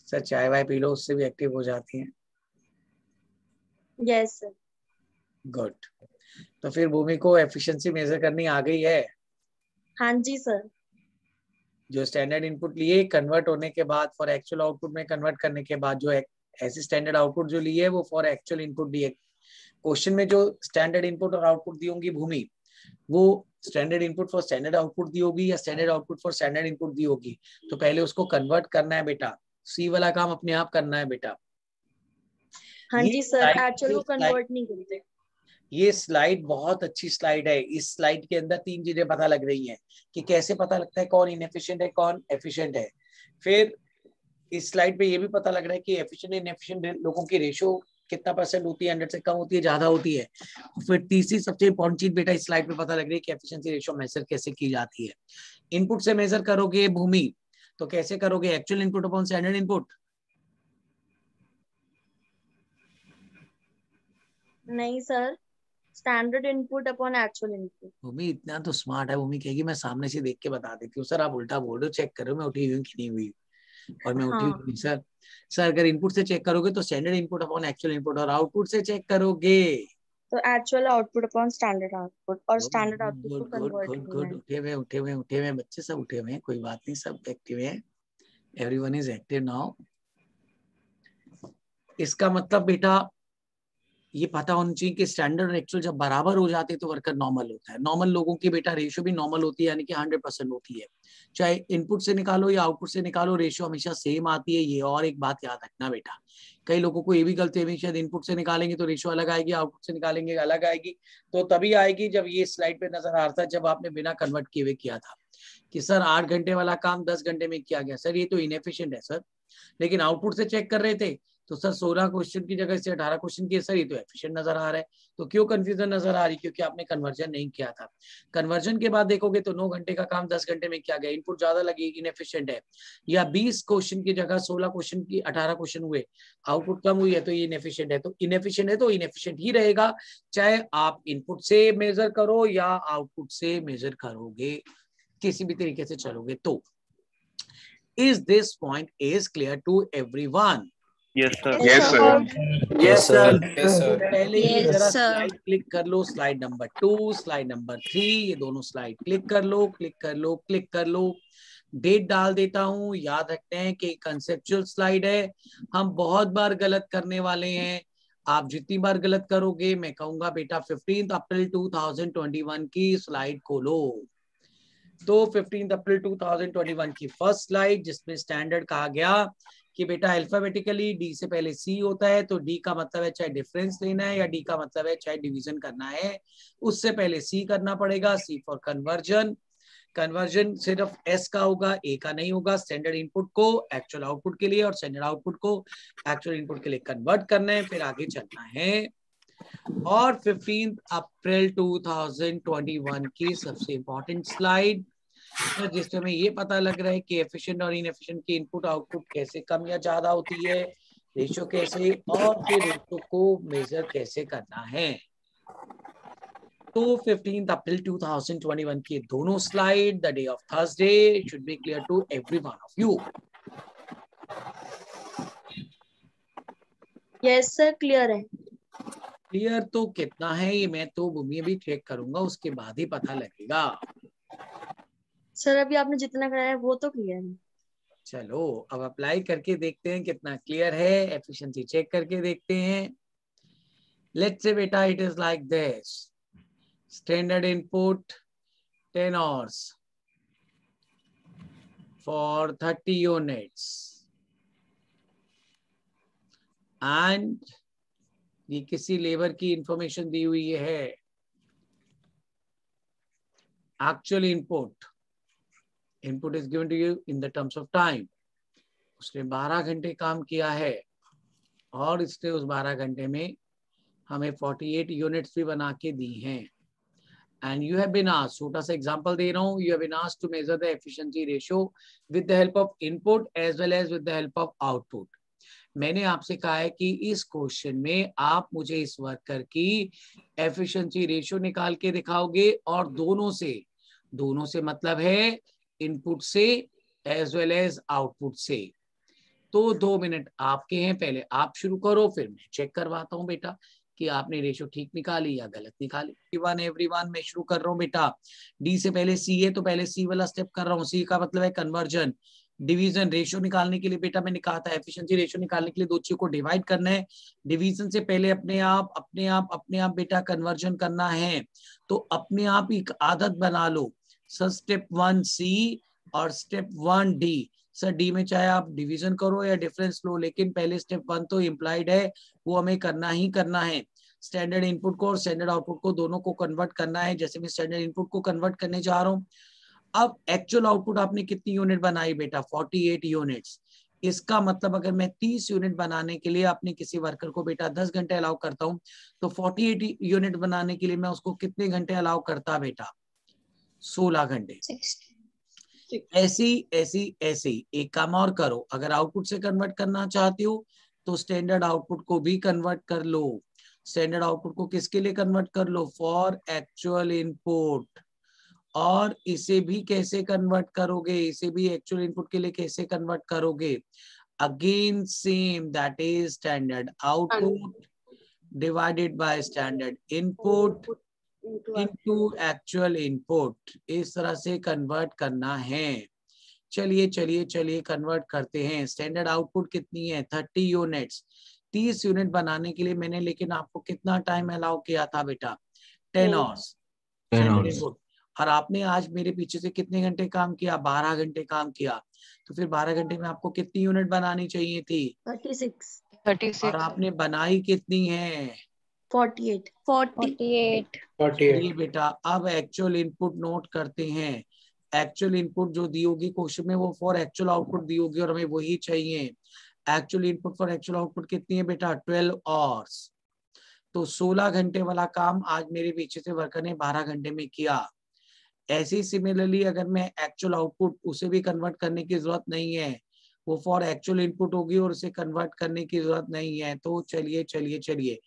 Speaker 1: सर चाय वाय पी लो, उससे भी एक्टिव हो जाती हैं।
Speaker 3: Yes sir.
Speaker 1: गुड। तो फिर भूमि को एफिशिएंसी मेजर करनी आ गई है।
Speaker 3: हाँ जी सर।
Speaker 1: जो स्टैंडर्ड इनपुट लिए कन्वर्ट होने के बाद फॉर एक्चुअल आउटपुट में कन्वर्ट करने के बाद जो ऐसी स्टैंडर्ड आउटपुट जो ली है वो फॉर एक्चुअल इनपुट दी है। क्वेश्चन में जो स्टैंडर्ड इनपुट और आउटपुट दी होंगी भूमि, वो standard input for standard output दी होगी या standard output for standard input दी होगी, तो पहले उसको कन्वर्ट करना है बेटा, सी वाला काम अपने आप करना है बेटा।
Speaker 3: हाँ
Speaker 1: ये
Speaker 3: जी सर,
Speaker 1: slide-
Speaker 3: एक्चुअल को कन्वर्ट नहीं करते।
Speaker 1: ये स्लाइड बहुत अच्छी स्लाइड है। इस स्लाइड के अंदर 3 चीजें पता लग रही हैं कि कैसे पता लगता है कौन इनएफिशिएंट है कौन एफिशिएंट है। फिर इस स्लाइड पे ये भी पता लग रहा है कि एफिशिएंट इनएफिशिएंट लोगों की रेशियो कितना परसेंट होती है, 100 से कम होती है, ज्यादा होती है। फिर तीसरी सबसे इंपॉर्टेंट चीज बेटा इस स्लाइड पे पता लग रही है कि एफिशिएंसी रेशियो मेजर कैसे की जाती है। इनपुट से मेजर करोगे भूमि, तो कैसे करोगे, actual input upon standard input?
Speaker 3: नहीं sir, standard input upon actual input.
Speaker 1: Bhumi इतना तो स्मार्ट है, भूमि कहेगी मैं सामने से देख के बता देती हूँ। सर आप उल्टा बोल रहे हो, चेक करो मैं उठी हुई हूँ कि नहीं हुई, और मैं उठी
Speaker 3: हाँ।
Speaker 1: हुई सर। सर अगर इनपुट से चेक करोगे तो standard input upon actual input, और आउटपुट से चेक करोगे
Speaker 3: तो actual output upon standard output, और स्टैंडर्ड
Speaker 1: गुड
Speaker 3: आउटपुट को
Speaker 1: गुड गुड
Speaker 3: कन्वर्ट
Speaker 1: गुड
Speaker 3: करना
Speaker 1: गुड।
Speaker 3: है।
Speaker 1: उठे हुए हैं बच्चे, सब उठे हुए हैं, कोई बात नहीं, सब एक्टिव है। Everyone is active now. इसका मतलब बेटा ये पता होना चाहिए कि स्टैंडर्ड और एक्चुअल जब बराबर हो जाते हैं तो वर्कर नॉर्मल होता है। नॉर्मल लोगों की बेटा रेशियो भी नॉर्मल होती है, यानी कि 100% होती है। चाहे इनपुट से निकालो या आउटपुट से निकालो, रेशियो हमेशा सेम आती है। ये और एक बात याद रखना बेटा, कई लोगों को ये भी गलती है, शायद इनपुट से निकालेंगे तो रेशियो अलग आएगी, आउटपुट से निकालेंगे अलग आएगी। तो तभी आएगी जब ये स्लाइड पे नजर आ रहा था, जब आपने बिना कन्वर्ट किए हुए किया था कि सर 8 घंटे वाला काम 10 घंटे में किया गया। सर ये तो इनएफिशिएंट है सर। लेकिन आउटपुट से चेक कर रहे थे तो सर 16 क्वेश्चन की जगह से 18 क्वेश्चन किए, सर ये तो एफिशिएंट नजर आ रहा है। तो क्यों कंफ्यूजन नजर आ रही? क्योंकि आपने कन्वर्जन नहीं किया था। कन्वर्जन के बाद देखोगे तो 9 घंटे का काम 10 घंटे में किया गया, इनपुट ज्यादा लगी, इनएफिशिएंट है। या 20 क्वेश्चन की जगह 16 क्वेश्चन की 18 क्वेश्चन हुए, आउटपुट कम हुई है, तो ये इनएफिशिएंट है। तो इनएफिशिएंट है तो इनएफिशिएंट ही रहेगा, चाहे आप इनपुट से मेजर करो या आउटपुट से मेजर करोगे, किसी भी तरीके से चलोगे तो। Is this point is clear to everyone?
Speaker 4: Yes, sir.
Speaker 2: Yes, sir.
Speaker 4: Yes, sir.
Speaker 5: Yes, sir.
Speaker 1: पहले ये
Speaker 3: Yes,
Speaker 1: जरा
Speaker 3: sir.
Speaker 1: स्लाइड क्लिक कर लो, स्लाइड नंबर 2, स्लाइड नंबर 3, ये दोनों स्लाइड क्लिक कर लो, क्लिक कर लो, क्लिक कर लो। डेट डाल देता हूँ। याद रखते हैं कि कंसेप्चुअल स्लाइड है, हम बहुत बार गलत करने वाले हैं। आप जितनी बार गलत करोगे मैं कहूंगा बेटा 15 अप्रैल 2021 की स्लाइड खोलो। तो 15 अप्रैल 2021 की फर्स्ट स्लाइड, जिसमें स्टैंडर्ड कहा गया कि बेटा अल्फाबेटिकली डी से पहले सी होता है, तो डी का मतलब है चाहे डिफरेंस लेना है, या डी का मतलब है चाहे डिवीजन करना है, उससे पहले सी करना पड़ेगा। सी फॉर कन्वर्जन। कन्वर्जन सिर्फ एस का होगा, ए का नहीं होगा। स्टैंडर्ड इनपुट को एक्चुअल आउटपुट के लिए और स्टैंडर्ड आउटपुट को एक्चुअल इनपुट के लिए कन्वर्ट करना है, फिर आगे चलना है। और 15 अप्रैल 2021 की सबसे इंपॉर्टेंट स्लाइड, जिसमें हमें ये पता लग रहा है कि एफिशिएंट और इनएफिशिएंट की इनपुट आउटपुट कैसे कम या ज्यादा होती है, रेशियो कैसे, और फिर रेशियो को मेजर कैसे करना है। तो 15 अप्रैल 2021 की दोनों slide, the day of Thursday, should be clear to every one of you.
Speaker 3: Yes sir, clear है।
Speaker 1: क्लियर तो कितना है ये मैं तो भूमि भी चेक करूंगा, उसके बाद ही पता लगेगा।
Speaker 3: सर अभी आपने जितना कराया वो तो क्लियर है।
Speaker 1: चलो अब अप्लाई करके देखते हैं कितना क्लियर है, एफिशिएंसी चेक करके देखते हैं। लेट्स से बेटा it is like this, standard input 10 hours for 30 units, and ये किसी लेबर की इंफॉर्मेशन दी हुई है। Actual input is given to you in the terms of time. उसने 12 घंटे काम किया है, और इसने उस 12 घंटे में हमें 48 यूनिट्स भी बना के दी हैं। And you have been asked, छोटा सा एग्जांपल दे रहा हूँ, you have been asked to measure the efficiency ratio with the help of input as well as with the help of output. मैंने आपसे कहा है कि इस क्वेश्चन में आप मुझे इस वर्कर की एफिशिएंसी रेशियो निकाल के दिखाओगे, और दोनों से मतलब है इनपुट से एज वेल एज आउटपुट से। तो 2 मिनट आपके हैं, पहले आप शुरू करो, फिर मैं चेक करवाता हूँ बेटा कि आपने रेशियो ठीक निकाली या गलत निकाली। एवरीवन मैं शुरू कर रहा हूँ बेटा। डी से पहले सी है तो पहले सी वाला स्टेप कर रहा हूँ। सी का मतलब है कन्वर्जन। डिवीजन रेशियो निकालने के लिए बेटा मैंने कहा था एफिशिएंसी रेशियो निकालने के लिए दो चीजों को डिवाइड करना है। डिवीजन से पहले अपने आप बेटा कन्वर्जन करना है, तो अपने आप एक आदत बना लो। सर स्टेप 1 सी और स्टेप 1 डी। सर डी में चाहे आप डिवीजन करो या डिफरेंस लो, लेकिन पहले स्टेप 1 तो इम्प्लाइड है, वो हमें करना ही करना है। स्टैंडर्ड इनपुट को और स्टैंडर्ड आउटपुट को दोनों को कन्वर्ट करना है। जैसे मैं स्टैंडर्ड इनपुट को कन्वर्ट करने जा रहा हूँ। अब एक्चुअल आउटपुट आपने कितनी यूनिट बनाई बेटा? 48 यूनिट्स। इसका मतलब अगर मैं 30 यूनिट बनाने के लिए अपने किसी वर्कर को बेटा 10 घंटे अलाउ करता हूं, तो 48 यूनिट बनाने के लिए मैं उसको कितने घंटे अलाउ करता बेटा? 16 घंटे। ऐसी एक काम और करो, अगर आउटपुट से कन्वर्ट करना चाहती हो तो स्टैंडर्ड आउटपुट को भी कन्वर्ट कर लो। स्टैंडर्ड आउटपुट को किसके लिए कन्वर्ट कर लो? For actual input. और इसे भी कैसे कन्वर्ट करोगे? इसे भी एक्चुअल इनपुट के लिए कैसे कन्वर्ट करोगे? Again same, that is standard output divided by standard input into actual input. इस तरह से कन्वर्ट करना है। चलिए कन्वर्ट करते हैं। स्टैंडर्ड आउटपुट कितनी है? 30 यूनिट्स। 30 यूनिट बनाने के लिए मैंने लेकिन आपको कितना टाइम अलाउ किया था बेटा? 10 आवर्स स्टैंडर्ड इनपुट। और आपने आज मेरे पीछे से कितने घंटे काम किया? 12 घंटे काम किया। तो फिर 12 घंटे में आपको कितनी यूनिट बनानी चाहिए थी?
Speaker 3: 36।
Speaker 1: और आपने बनाई कितनी है?
Speaker 3: 48।
Speaker 1: चलिए बेटा अब एक्चुअल इनपुट नोट करते हैं। एक्चुअल इनपुट जो दी होगी क्वेश्चन में वो फॉर एक्चुअल आउटपुट दी होगी और हमें वही चाहिए। Actual input for actual output कितनी है बेटा? 12 आवर्स। तो 16 घंटे वाला काम आज मेरे पीछे से वर्कर ने 12 घंटे में किया। ऐसी सिमिलरली अगर मैं एक्चुअल आउटपुट उसे भी कन्वर्ट करने की जरूरत नहीं है, वो फॉर एक्चुअल इनपुट होगी और उसे कन्वर्ट करने की जरूरत नहीं है। तो चलिए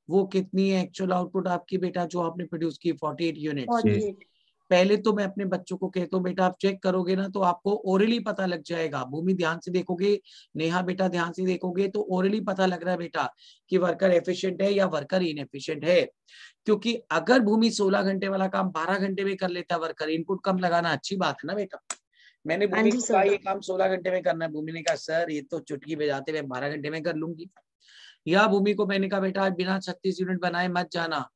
Speaker 1: वो कितनी है एक्चुअल आउटपुट आपकी बेटा जो आपने प्रोड्यूस की? 48 यूनिट्स। पहले तो मैं अपने बच्चों को कहता हूँ बेटा आप चेक करोगे ना तो आपको ओरली पता लग जाएगा। भूमि ध्यान से देखोगे, नेहा बेटा ध्यान से देखोगे तो ओरली पता लग रहा है बेटा कि वर्कर एफिशिएंट है या वर्कर इनएफिशिएंट है। क्योंकि अगर भूमि 16 घंटे वाला काम 12 घंटे में कर लेता है वर्कर, इनपुट कम लगाना अच्छी बात है ना बेटा। मैंने भूमि को कहा ये काम 16 घंटे में करना है, भूमि ने कहा सर ये तो चुटकी बजाते हुए 12 घंटे में कर लूंगी। या भूमि को मैंने कहा बेटा आज बिना 36 यूनिट बनाए मत जाना,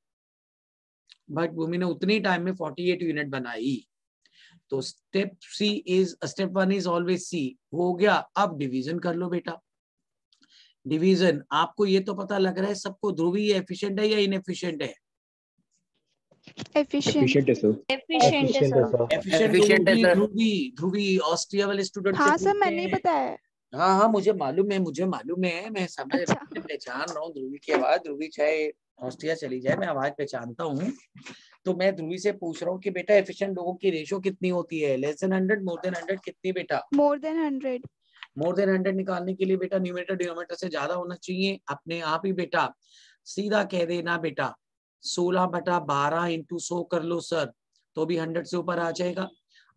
Speaker 1: बट भूमि ने उतनी टाइम में 48 यूनिट बनाई। तो स्टेप 1 इज ऑलवेज सी हो गया। अब डिवीजन कर लो बेटा। डिवीजन आपको ये तो पता लग रहा है सबको ध्रुवी एफिशिएंट है या इनएफिशिएंट है?
Speaker 2: Efficient है सर।
Speaker 1: एफिशिएंट ध्रुवी ऑस्ट्रिया वाले स्टूडेंट
Speaker 7: हाँ सर मैंने ही बताया।
Speaker 1: हाँ मुझे मालूम है, मैं समझ पहचान रहा हूँ ध्रुवी की आवाज। ध्रुवी चाहे ऑस्ट्रिया चली जाए मैं आवाज पहचानता हूँ। तो मैं ध्रुवी से पूछ रहा हूँ कि बेटा एफिशिएंट लोगों की रेशियो कितनी होती है? लेस देन 100, मोर देन 100, कितनी बेटा?
Speaker 7: More than 100।
Speaker 1: मोर देन 100 निकालने के लिए बेटा न्यूमरेटर डिनोमिनेटर से ज्यादा होना चाहिए। अपने आप ही बेटा सीधा कह देना बेटा 16/12 इंटू 100 कर लो सर, तो भी 100 से ऊपर आ जाएगा।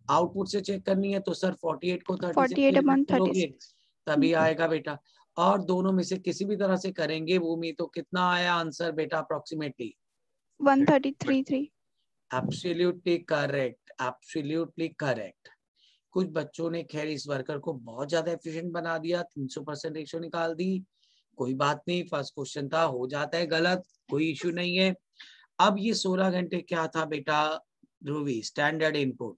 Speaker 1: आउटपुट से चेक करनी है तो सर 48 को 36 तभी आएगा बेटा। और दोनों में से किसी भी तरह से करेंगे भूमि तो कितना आया आंसर बेटा? अप्रोक्सीमेटली
Speaker 7: 133.3।
Speaker 1: Absolutely correct. कुछ बच्चों ने खैर इस वर्कर को बहुत ज्यादा एफिशिएंट बना दिया, 300% रेशियो निकाल दी। कोई बात नहीं, फर्स्ट क्वेश्चन था, हो जाता है गलत, कोई इश्यू नहीं है। अब ये 16 घंटे क्या था बेटा ध्रुवी? Standard input.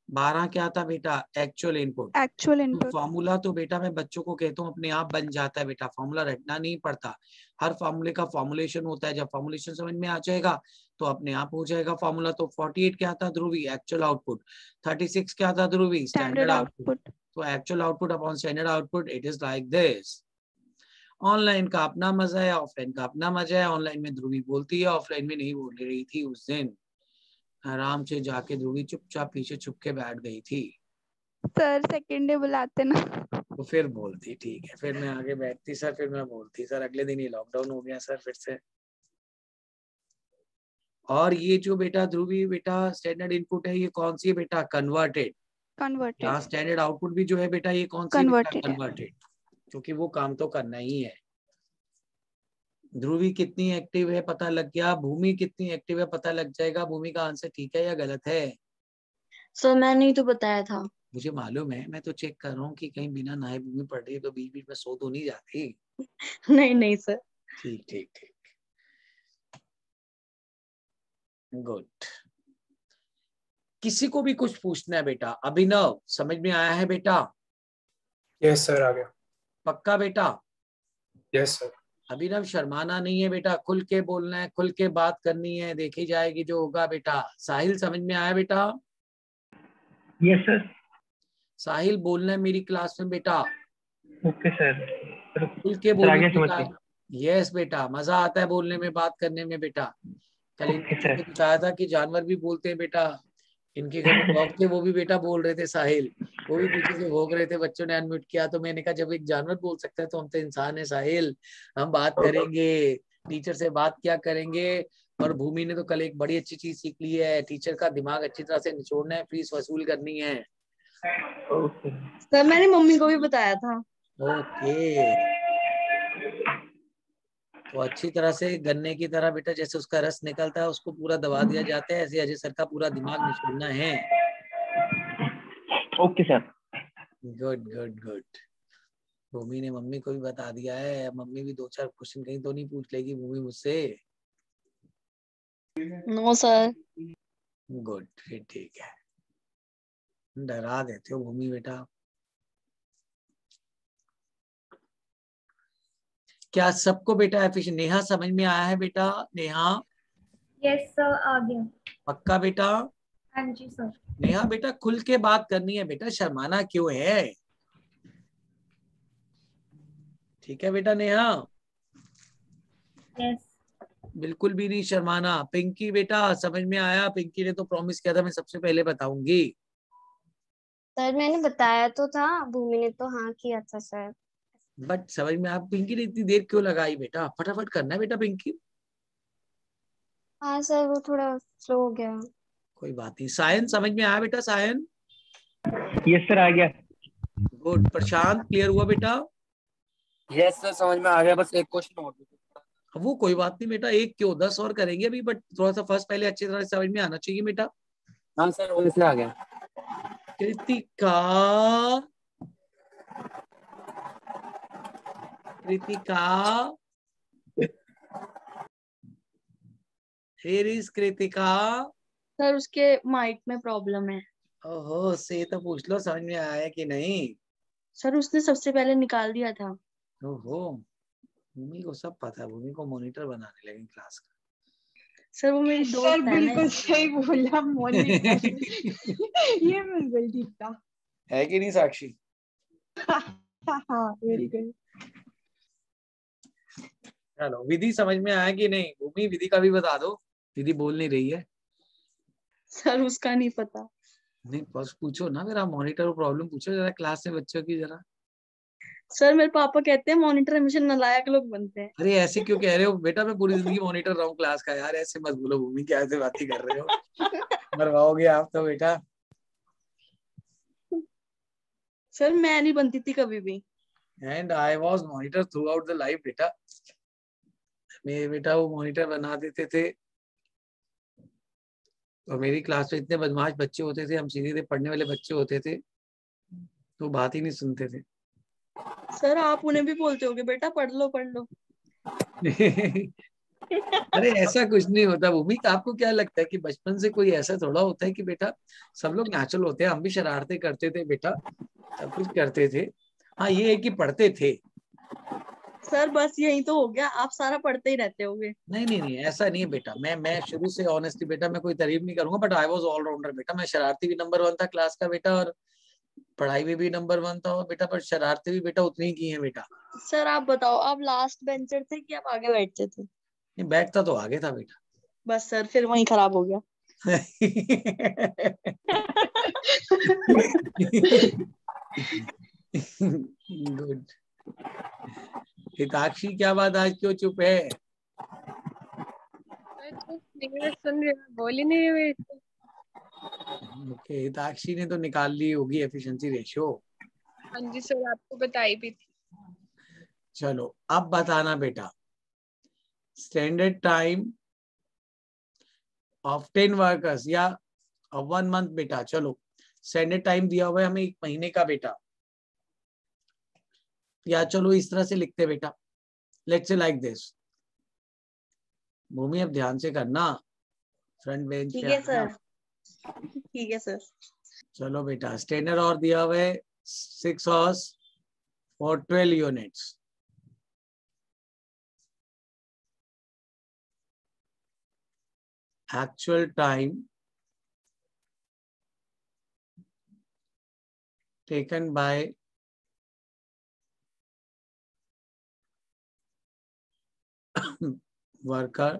Speaker 1: 12 क्या था बेटा? Actual input. फॉर्मूला तो बेटा मैं बच्चों को कहता हूँ अपने आप बन जाता है बेटा, फॉर्मूला रटना नहीं पड़ता। हर फॉर्मूले का फॉर्मुलेशन होता है, जब फॉर्मुलेशन समझ में आ जाएगा तो अपने आप हो जाएगा फॉर्मूला। तो 48 क्या था ध्रुवी? Actual output. 36 क्या था ध्रुवी? Standard output. तो actual output upon standard output, it is like this. Online का अपना मजा है, ऑफलाइन का अपना मजा है। ऑनलाइन में ध्रुवी बोलती है, ऑफलाइन में नहीं बोल रही थी। उस दिन आराम से जाके ध्रुवी चुपचाप पीछे छुप के बैठ गई थी।
Speaker 7: सर सेकंड डे बुलाते ना
Speaker 1: तो फिर बोलती, ठीक है, फिर मैं आगे बैठती सर, फिर मैं बोलती सर अगले दिन ही लॉकडाउन हो गया सर फिर से। और ये जो बेटा ध्रुवी बेटा स्टैंडर्ड इनपुट है ये कौन सी है बेटा? कन्वर्टेड। यहाँ स्टैंडर्ड आउटपुट भी जो है बेटा ये कौन सी? कन्वर्टेड, क्योंकि वो काम तो करना ही है। ध्रुवी कितनी एक्टिव है पता लग गया, भूमि कितनी एक्टिव है पता लग जाएगा। भूमि का आंसर ठीक है या गलत है?
Speaker 3: सर मैंने ही तो बताया था।
Speaker 1: मुझे मालूम है, मैं तो चेक कर रहा हूँ कि कहीं बिना नहाए भूमि पड़ रही है तो बीच बीच में सो तो नहीं जाती।
Speaker 3: नहीं नहीं सर।
Speaker 1: ठीक ठीक ठीक, गुड। किसी को भी कुछ पूछना है बेटा? अभिनव, समझ में आया है बेटा?
Speaker 8: यस सर, आ गया।
Speaker 1: पक्का बेटा?
Speaker 8: Yes sir.
Speaker 1: अभिनव शर्माना नहीं है बेटा, खुल के बोलना है, खुल के बात करनी है, देखी जाएगी जो होगा बेटा। साहिल समझ में आया बेटा?
Speaker 4: Yes sir.
Speaker 1: साहिल बोलना है मेरी क्लास में बेटा,
Speaker 4: ओके सर।
Speaker 1: खुल के
Speaker 4: सर आगे
Speaker 1: बोलना
Speaker 4: समझ
Speaker 1: बेटा।
Speaker 4: गए।
Speaker 1: यस बेटा, मजा आता है बोलने में, बात करने में बेटा। कल
Speaker 4: ओके
Speaker 1: इन्होंने
Speaker 4: सर।
Speaker 1: बताया था कि जानवर भी बोलते हैं बेटा, इनके घर में डॉग थे वो भी बेटा बोल रहे थे। साहिल वो भी पीछे से भौंक रहे थे, बच्चों ने अनम्यूट किया तो मैंने कहा जब एक जानवर बोल सकता है तो हम तो इंसान है साहिल, हम बात करेंगे, टीचर से बात क्या करेंगे। और भूमि ने तो कल एक बड़ी अच्छी चीज सीख ली है, टीचर का दिमाग अच्छी तरह से निचोड़ना है, फीस वसूल करनी है।
Speaker 4: ओके
Speaker 3: सर मैंने मम्मी को भी बताया था।
Speaker 1: ओके, तो अच्छी तरह से गन्ने की तरह बेटा, जैसे उसका रस निकलता है उसको पूरा दबा दिया जाता है, ऐसे अजय सर का पूरा दिमाग निचोड़ना है।
Speaker 4: Okay sir.
Speaker 1: Good good good. Bhumi ने मम्मी को भी बता दिया है, मम्मी भी 2-4 क्वेश्चन कहीं तो नहीं पूछ लेगी भूमि मुझसे?
Speaker 3: No sir.
Speaker 1: गुड, फिर ठीक है। डरा देते हो भूमि बेटा। क्या सबको बेटा एफिशिएंट? नेहा समझ में आया है बेटा? नेहा?
Speaker 9: यस सर, आ गया।
Speaker 1: पक्का बेटा?
Speaker 9: हाँ जी सर।
Speaker 1: नेहा बेटा खुल के बात करनी है बेटा, शर्माना क्यों है? ठीक है बेटा नेहा?
Speaker 9: यस।
Speaker 1: बिल्कुल भी नहीं शर्माना। पिंकी बेटा समझ में आया? पिंकी ने तो प्रॉमिस किया था मैं सबसे पहले बताऊंगी।
Speaker 10: सर मैंने बताया तो था, भूमि ने तो हाँ किया था सर।
Speaker 1: बट समझ में आप पिंकी ने इतनी देर क्यों लगाई बेटा? फटाफट करना है बेटा पिंकी।
Speaker 10: हाँ सर, वो थोड़ा स्लो हो गया।
Speaker 1: कोई बात नहीं। सायन समझ में आया बेटा? सायन?
Speaker 4: यस सर, आ गया।
Speaker 1: गुड। प्रशांत क्लियर हुआ बेटा?
Speaker 11: यस सर, समझ में आ गया, बस एक क्वेश्चन और।
Speaker 1: वो कोई बात नहीं बेटा, एक क्यों 10 और करेंगे अभी, बट थोड़ा सा फर्स्ट पहले अच्छी तरह से समझ में आना चाहिए बेटा।
Speaker 11: हाँ सर, वो इसलिए आ गया।
Speaker 1: Kritika, Kritika, here is Kritika.
Speaker 3: Sir उसके माइक में प्रॉब्लम है।
Speaker 1: ओहो, से तो पूछ लो समझ में आया कि नहीं।
Speaker 3: सर उसने सबसे पहले निकाल दिया था।
Speaker 1: ओहो, भूमि को सब पता है, भूमि को मॉनिटर बनाने लगे क्लास का।
Speaker 3: सर वो मेरी दोस्त
Speaker 12: सर
Speaker 3: है ना।
Speaker 12: बिल्कुल सही बोला, मॉनिटर। ये बिल्कुल ठीक था।
Speaker 1: है कि नहीं साक्षी?
Speaker 12: हाँ वेरी गुड।
Speaker 1: चलो, विधि समझ में आया कि नहीं? भूमि विधि का भी बता दो, विधि बोल नहीं रही है।
Speaker 3: सर उसका नहीं पता।
Speaker 1: नहीं, बस पूछो ना, मेरा मॉनिटर प्रॉब्लम पूछो जरा क्लास में बच्चों की जरा।
Speaker 3: सर मेरे पापा कहते हैं मॉनिटर हमेशा नालायक लोग बनते हैं।
Speaker 1: अरे ऐसे क्यों कह रहे हो बेटा? मैं पूरी जिंदगी मॉनिटर रहा हूँ क्लास का। यार ऐसे मत बोलो भूमि, क्या ऐसे बातें कर रहे हो? मरवाओगे आप तो बेटा।
Speaker 3: सर मैं नहीं बनती थी कभी भी।
Speaker 1: And I was monitor through out the life बेटा। मेरे बेटा वो मॉनिटर बना देते थे, और मेरी क्लास में इतने बदमाश बच्चे होते थे, हम सीधे पढ़ने वाले बच्चे होते थे, तो बात ही नहीं सुनते थे।
Speaker 3: सर आप उन्हें भी बोलते होगे बेटा पढ़ लो पढ़ लो।
Speaker 1: अरे ऐसा कुछ नहीं होता भूमि। आपको क्या लगता है कि बचपन से कोई ऐसा थोड़ा होता है कि बेटा सब लोग नेचुरल होते हैं? हम भी शरारतें करते थे बेटा, सब कुछ करते थे। हाँ ये है कि पढ़ते थे।
Speaker 3: सर बस यही तो हो गया, आप सारा पढ़ते ही रहते होगे।
Speaker 1: नहीं नहीं नहीं, ऐसा नहीं है बेटा। मैं शुरू से ऑनेस्टली बेटा, मैं कोई तारीफ नहीं करूंगा, बट आई वाज ऑलराउंडर बेटा। मैं शरारती भी नंबर 1 था क्लास का बेटा, और पढ़ाई में भी नंबर 1 था बेटा, पर शरारतें भी बेटा उतनी ही की हैं बेटा।
Speaker 3: सर आप बताओ, आप लास्ट बेंचर थे कि आप आगे बैठते थे?
Speaker 1: नहीं, बैठता तो आगे था बेटा।
Speaker 3: बस सर फिर वहीं खराब हो गया।
Speaker 1: गुड। हिताक्षी क्या बात, आज क्यों चुप है?
Speaker 13: सुन रही हूँ, बोल ही नहीं रही।
Speaker 1: ओके, हिताक्षी ने तो निकाल ली होगी एफिशिएंसी रेशियो।
Speaker 13: हाँ जी सर, आपको बताई भी थी।
Speaker 1: चलो अब बताना बेटा, स्टैंडर्ड टाइम ऑफ 10 वर्कर्स या 1 मंथ बेटा। चलो स्टैंडर्ड टाइम दिया हुआ है हमें 1 महीने का बेटा, या चलो इस तरह से लिखते बेटा, लेट्स से लाइक दिस। भूमि अब ध्यान से करना, फ्रंट बेंच
Speaker 3: ठीक
Speaker 1: पे
Speaker 3: है
Speaker 1: आना।
Speaker 3: सर, ठीक है सर।
Speaker 1: चलो बेटा, स्टेनर और दिया हुआ है 6 hours for 12 units. Actual time taken by worker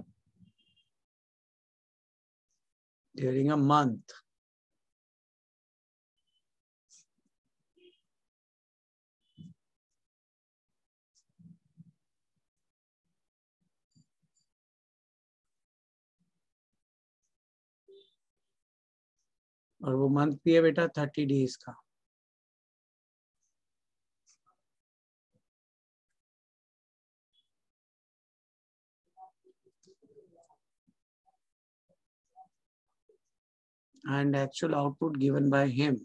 Speaker 1: during a month. और वो मंथ भी है बेटा 30 days का। And actual output given by him.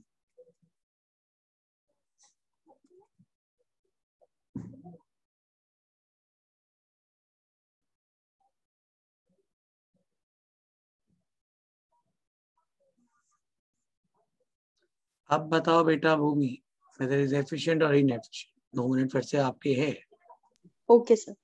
Speaker 1: अब बताओ बेटा भूमि, whether is efficient or inefficient। 2 minute फिर से आपके हैं।
Speaker 3: Okay sir.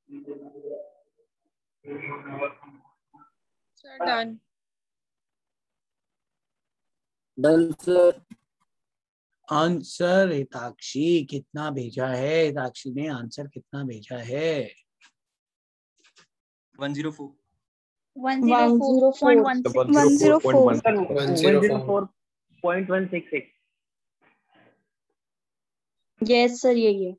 Speaker 13: Sir, done.
Speaker 11: Done sir.
Speaker 1: Answer Hitakshi कितना भेजा है? हिताक्षी ने आंसर कितना भेजा है?
Speaker 6: 104.
Speaker 4: 104.166.
Speaker 3: यस सर यही है।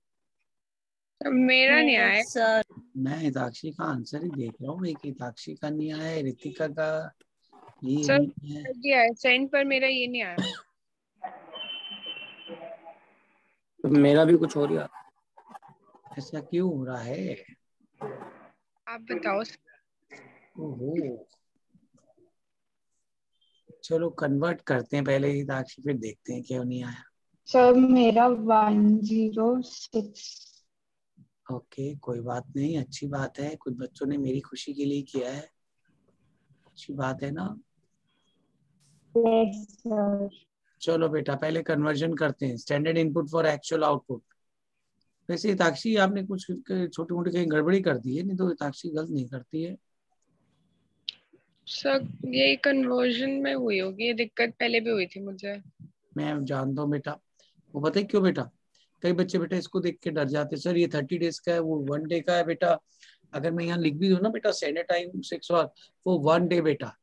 Speaker 13: मेरा नहीं आया
Speaker 3: सर।
Speaker 1: मैं हिताक्षी का आंसर ही देख रहा हूँ, एक हिताक्षी का नहीं आया है, रितिका का ये
Speaker 13: सर
Speaker 1: नहीं है।
Speaker 13: दिया है सेंड पर, मेरा ये नहीं आया।
Speaker 11: मेरा भी कुछ हो रहा।
Speaker 1: ऐसा क्यों हो रहा है?
Speaker 13: आप बताओ।
Speaker 1: ओहो, चलो कन्वर्ट करते हैं पहले हिताक्षी, फिर देखते हैं क्यों नहीं आया।
Speaker 12: सर मेरा 106।
Speaker 1: ओके कोई बात नहीं, अच्छी बात है, कुछ बच्चों ने मेरी खुशी के लिए किया है, अच्छी बात है ना।
Speaker 12: Yes sir.
Speaker 1: चलो बेटा पहले कन्वर्जन करते हैं, standard input for actual output. वैसे हिताक्षी आपने कुछ छोटी मोटी कहीं गड़बड़ी कर दी है, नहीं तो हिताक्षी गलत नहीं करती है।
Speaker 13: सर ये कन्वर्जन में हुई होगी, ये दिक्कत पहले भी हुई थी मुझे।
Speaker 1: मैं जानता हूँ बेटा, वो पता है क्यों बेटा, कई बच्चे बेटा इसको देख के डर जाते हैं, सर ये 30 डेज का है, वो 1 डे का है बेटा। अगर मैं यहाँ लिख भी दूँ ना बेटा स्टैंडर्ड टाइम 6 आवर, वो 1 डे बेटा,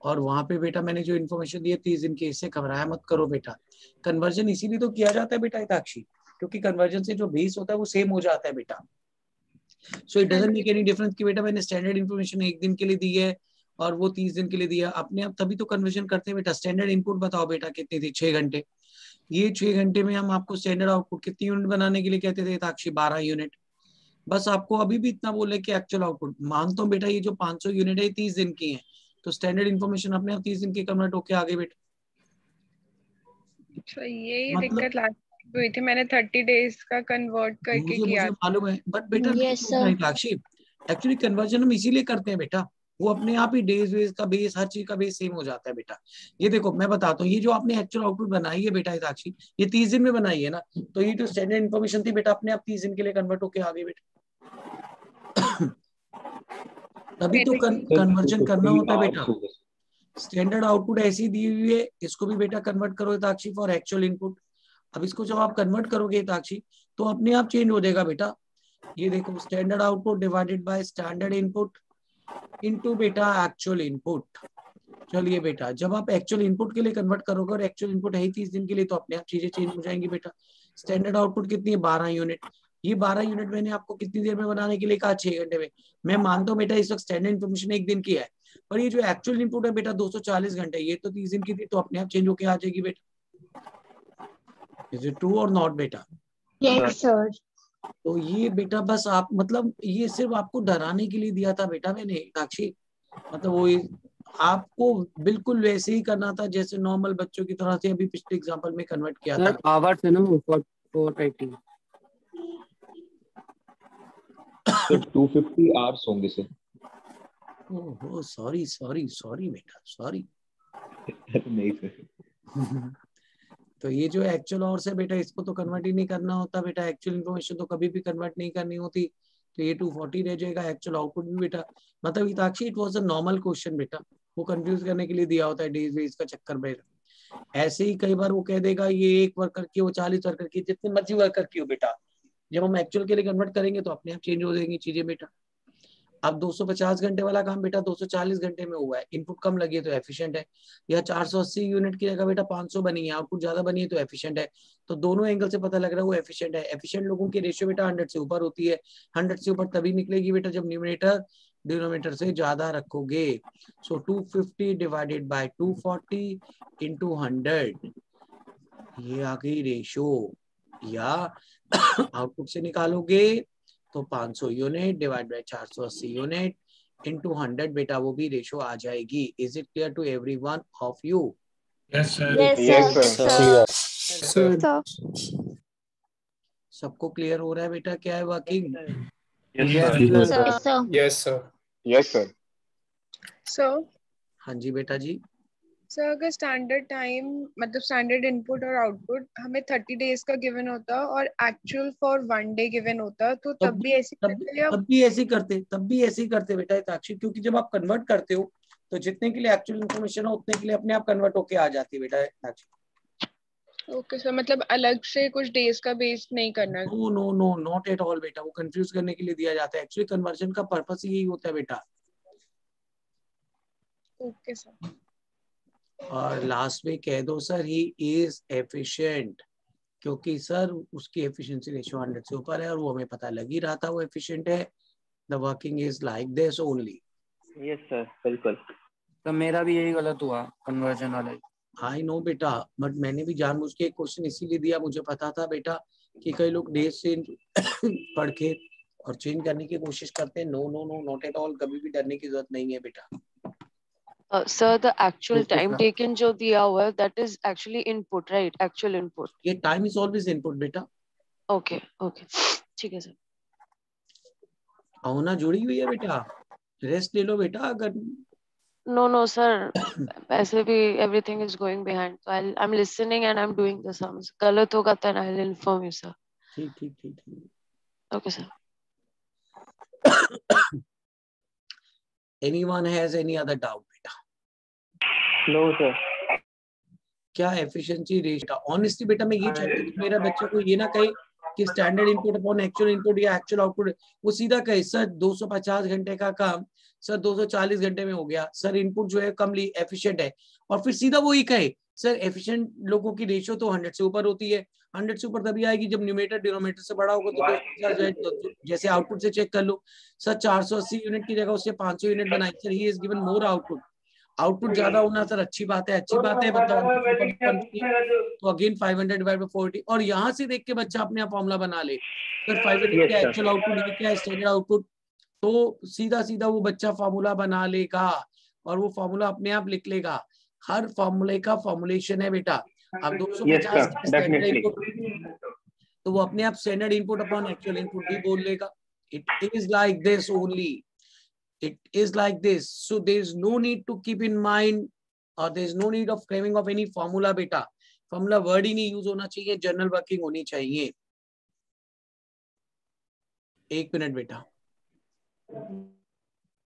Speaker 1: और वहां पे बेटा मैंने जो इन्फॉर्मेशन दी है 30 दिन की, इससे घबराया मत करो बेटा। कन्वर्जन इसीलिए तो किया जाता है बेटा हिताक्षी, क्योंकि कन्वर्जन से जो बेस होता है वो सेम हो जाता है बेटा। So it doesn't make any difference कि बेटा मैंने स्टैंडर्ड इन्फॉर्मेशन 1 दिन के लिए दी है और वो 30 दिन के लिए दिया, अपने आप तभी तो कन्वर्जन करते हैं बेटा। स्टैंडर्ड इनपुट बताओ बेटा कितनी थी? 6 घंटे। ये 6 घंटे में हम आपको स्टैंडर्ड आउटपुट कितनी यूनिट बनाने के लिए कहते थे हिताक्षी? 12 यूनिट। बस आपको अभी भी इतना बोले कि एक्चुअल आउटपुट मानता हूँ बेटा, ये जो 500 यूनिट है 30 दिन की है, तो स्टैंडर्ड इन्फॉर्मेशन अपने आप 30 दिन की कन्वर्ट होके आ गई बेटा।
Speaker 13: तो यही
Speaker 1: मतलब
Speaker 13: दिक्कत लास्ट हुई थी, मैंने 30 डेज का कन्वर्ट करके किया।
Speaker 1: मुझे मालूम है, बट बेटा
Speaker 10: Yes, sir.
Speaker 1: Hitakshi actually conversion हम इसीलिए करते हैं बेटा, वो अपने आप ही डेज वेज का बेस, हर चीज का बेस सेम हो जाता है बेटा। ये देखो मैं बताता हूँ, ये जो आपने एक्चुअल आउटपुट बनाई है बेटा हिताक्षी, ये 30 दिन में बनाई है ना, तो ये जो स्टैंडर्ड इन्फॉर्मेशन थी बेटा अपने आप 30 दिन के लिए कन्वर्ट होके आ गई बेटा। तभी तो कन्वर्जन करना होता है बेटा। स्टैंडर्ड आउटपुट ऐसी दी हुई है, इसको भी बेटा कन्वर्ट करो हिताक्षी फॉर एक्चुअल इनपुट। अब इसको जब आप कन्वर्ट करोगे हिताक्षी तो अपने आप चेंज हो जाएगा बेटा। ये देखो standard output divided by standard input into बेटा एक्चुअल इनपुट। चलिए बेटा जब आप एक्चुअल इनपुट के लिए कन्वर्ट करोगे, और एक्चुअल इनपुट है ही 30 दिन के लिए, तो अपने आप चीजें चेंज हो जाएंगी बेटा। स्टैंडर्ड आउटपुट कितनी है? 12 यूनिट। ये 12 यूनिट मैंने आपको कितनी देर में बनाने के लिए कहा? 6 घंटे में। मैं मानता हूँ बेटा इस वक्त स्टैंडर्ड इन्फॉर्मेशन 1 दिन की है, पर ये जो एक्चुअल इनपुट है बेटा 240 घंटे, ये तो 30 दिन की थी, तो अपने आप चेंज होके आ जाएगी बेटा। इज इट ट्रू और नॉट बेटा?
Speaker 12: Yes sir.
Speaker 1: तो ये बेटा बस आप मतलब ये सिर्फ आपको डराने के लिए दिया था बेटा मैंने हिताक्षी, मतलब वो आपको बिल्कुल वैसे ही करना था जैसे नॉर्मल बच्चों की तरह से अभी पिछले एग्जांपल में कन्वर्ट किया था।
Speaker 11: आवर्स है ना 480।
Speaker 14: तो 250 आवर्स होंगे सर।
Speaker 1: ओहो सॉरी सॉरी सॉरी बेटा सॉरी।
Speaker 14: नहीं सर।
Speaker 1: तो ये जो एक्चुअल आवर्स है बेटा इसको तो कन्वर्ट ही नहीं करना होता बेटा, एक्चुअल इन्फॉर्मेशन तो कभी भी कन्वर्ट नहीं करनी होती, तो ये 240 रह जाएगा एक्चुअल आउटपुट भी बेटा। मतलब Hitakshi it was a normal question बेटा, वो कंफ्यूज करने के लिए दिया होता है डेज वेज का चक्कर में। ऐसे ही कई बार वो कह देगा ये 1 वर्कर की, वो 40 वर्कर की, जितने मर्जी वर्कर की हो बेटा, जब हम एक्चुअल के लिए कन्वर्ट करेंगे तो अपने आप चेंज हो जाएंगी चीजें बेटा। अब 250 घंटे वाला काम बेटा 240 घंटे में हुआ है, इनपुट कम लगी है तो एफिशिएंट है, या 480 यूनिट की जगह बेटा 500 बनी है, आउटपुट ज्यादा बनी है तो एफिशिएंट है। तो दोनों एंगल से पता लग रहा है वो एफिशिएंट है। एफिशिएंट लोगों की रेशियो बेटा 100 से ऊपर होती है। 100 से ऊपर तभी निकलेगी बेटा जब न्यूमरेटर डिनोमिनेटर से ज्यादा रखोगे। सो 250 डिवाइडेड बाय 240 इंटू 100, ये आ गई रेशियो। या आउटपुट से निकालोगे तो 500 unit divide by 480 unit into 100 बेटा वो भी रेशियो आ जाएगी। Is it clear to everyone of you?
Speaker 5: Yes sir.
Speaker 2: Yes sir.
Speaker 1: सबको क्लियर हो रहा है बेटा क्या है working?
Speaker 8: Yes sir.
Speaker 2: Yes sir.
Speaker 13: So
Speaker 1: हाँ जी बेटा जी।
Speaker 13: सर अगर स्टैंडर्ड टाइम मतलब स्टैंडर्ड इनपुट और आउटपुट हमें 30 डेज का गिवन होता और एक्चुअल फॉर 1 डे गिवन होता तो तब भी ऐसे करते या
Speaker 1: तब भी ऐसे ही करते बेटा हिताक्षी, क्योंकि जब आप कन्वर्ट करते हो तो जितने के लिए एक्चुअल इन्फॉर्मेशन हो उतने के लिए अपने आप कन्वर्ट होके आ जाती है बेटा हिताक्षी।
Speaker 13: ओके सर, मतलब अलग से कुछ डेज का बेस नहीं करना।
Speaker 1: No no no not at all बेटा, वो कंफ्यूज करने के लिए दिया जाता है। एक्चुअली कन्वर्जन का पर्पस ही यही होता है बेटा।
Speaker 13: Okay sir.
Speaker 1: और लास्ट में कह दो सर ही इज एफिशिएंट, क्योंकि सर उसकी एफिशिएंसी रेशियो 100 से ऊपर है और वो हमें पता लग ही रहा था वो एफिशिएंट है। The working is like this only.
Speaker 11: Yes sir बिल्कुल। तो मेरा भी यही गलत हुआ कन्वर्जन वाला।
Speaker 1: आई नो बेटा, बट मैंने भी जानबूझ के एक क्वेश्चन इसीलिए दिया, मुझे पता था बेटा कि कई लोग डेज से पढ़ के और चेंज करने की कोशिश करते हैं। No no no not at all, कभी भी डरने की जरूरत नहीं है बेटा।
Speaker 15: Sir the actual time taken जो दिया हुआ है that is actually input right, actual input.
Speaker 1: ये टाइम इज ऑलवेज इनपुट बेटा।
Speaker 15: ओके ओके ठीक है सर।
Speaker 1: होना जुड़ी हुई है बेटा, रेस्ट ले लो बेटा। अगर
Speaker 15: नो सर ऐसे भी everything is going behind, so I am listening and I am doing the sums. गलत होगा तो I will inform you sir.
Speaker 1: ठीक ठीक ठीक ठीक।
Speaker 15: Okay sir.
Speaker 1: Anyone has any other doubt बेटा?
Speaker 4: No sir.
Speaker 1: क्या एफिशिएंसी रेशियो? ऑनेस्टली बेटा मैं ये चाहता हूँ कि मेरा बच्चा को ये ना कहे कि standard input upon actual input या एक्चुअल आउटपुट, वो सीधा कहे सर 250 घंटे का काम सर 240 घंटे में हो गया, सर इनपुट जो है कम एफिशिएंट है। और फिर सीधा वो ही कहे सर एफिशिएंट लोगों की रेशियो तो 100 से ऊपर होती है। 100 से ऊपर तभी आएगी जब न्यूमरेटर डिनोमिनेटर से बड़ा होगा। तो 250 जैसे आउटपुट से चेक कर लो सर, 480 यूनिट की जगह उससे 500 यूनिट बनाई sir, he is given more output. Output ज्यादा होना सर अच्छी बात है, अच्छी बात है मतलब तो अगेन 500 डिवाइड बाय 40 और यहाँ से देख के बच्चा अपने आप फॉर्मूला बना ले सर 500 क्या एक्चुअल आउटपुट, ये क्या स्टैंडर्ड आउटपुट, तो सीधा सीधा वो बच्चा फॉर्मूला बना लेगा और वो फॉर्मूला अपने आप लिख लेगा। हर फॉर्मूले का फॉर्मुलेशन है बेटा। अब 250 स्टैंडर्ड इनपुट तो वो अपने आप standard input upon actual input भी बोल लेगा। It is like this only, it is like this, so there is no need to keep in mind or there is no need of craving of any formula बेटा। फॉर्मूला वर्ड ही नहीं यूज होना चाहिए, जनरल वर्किंग होनी चाहिए। 1 मिनट बेटा।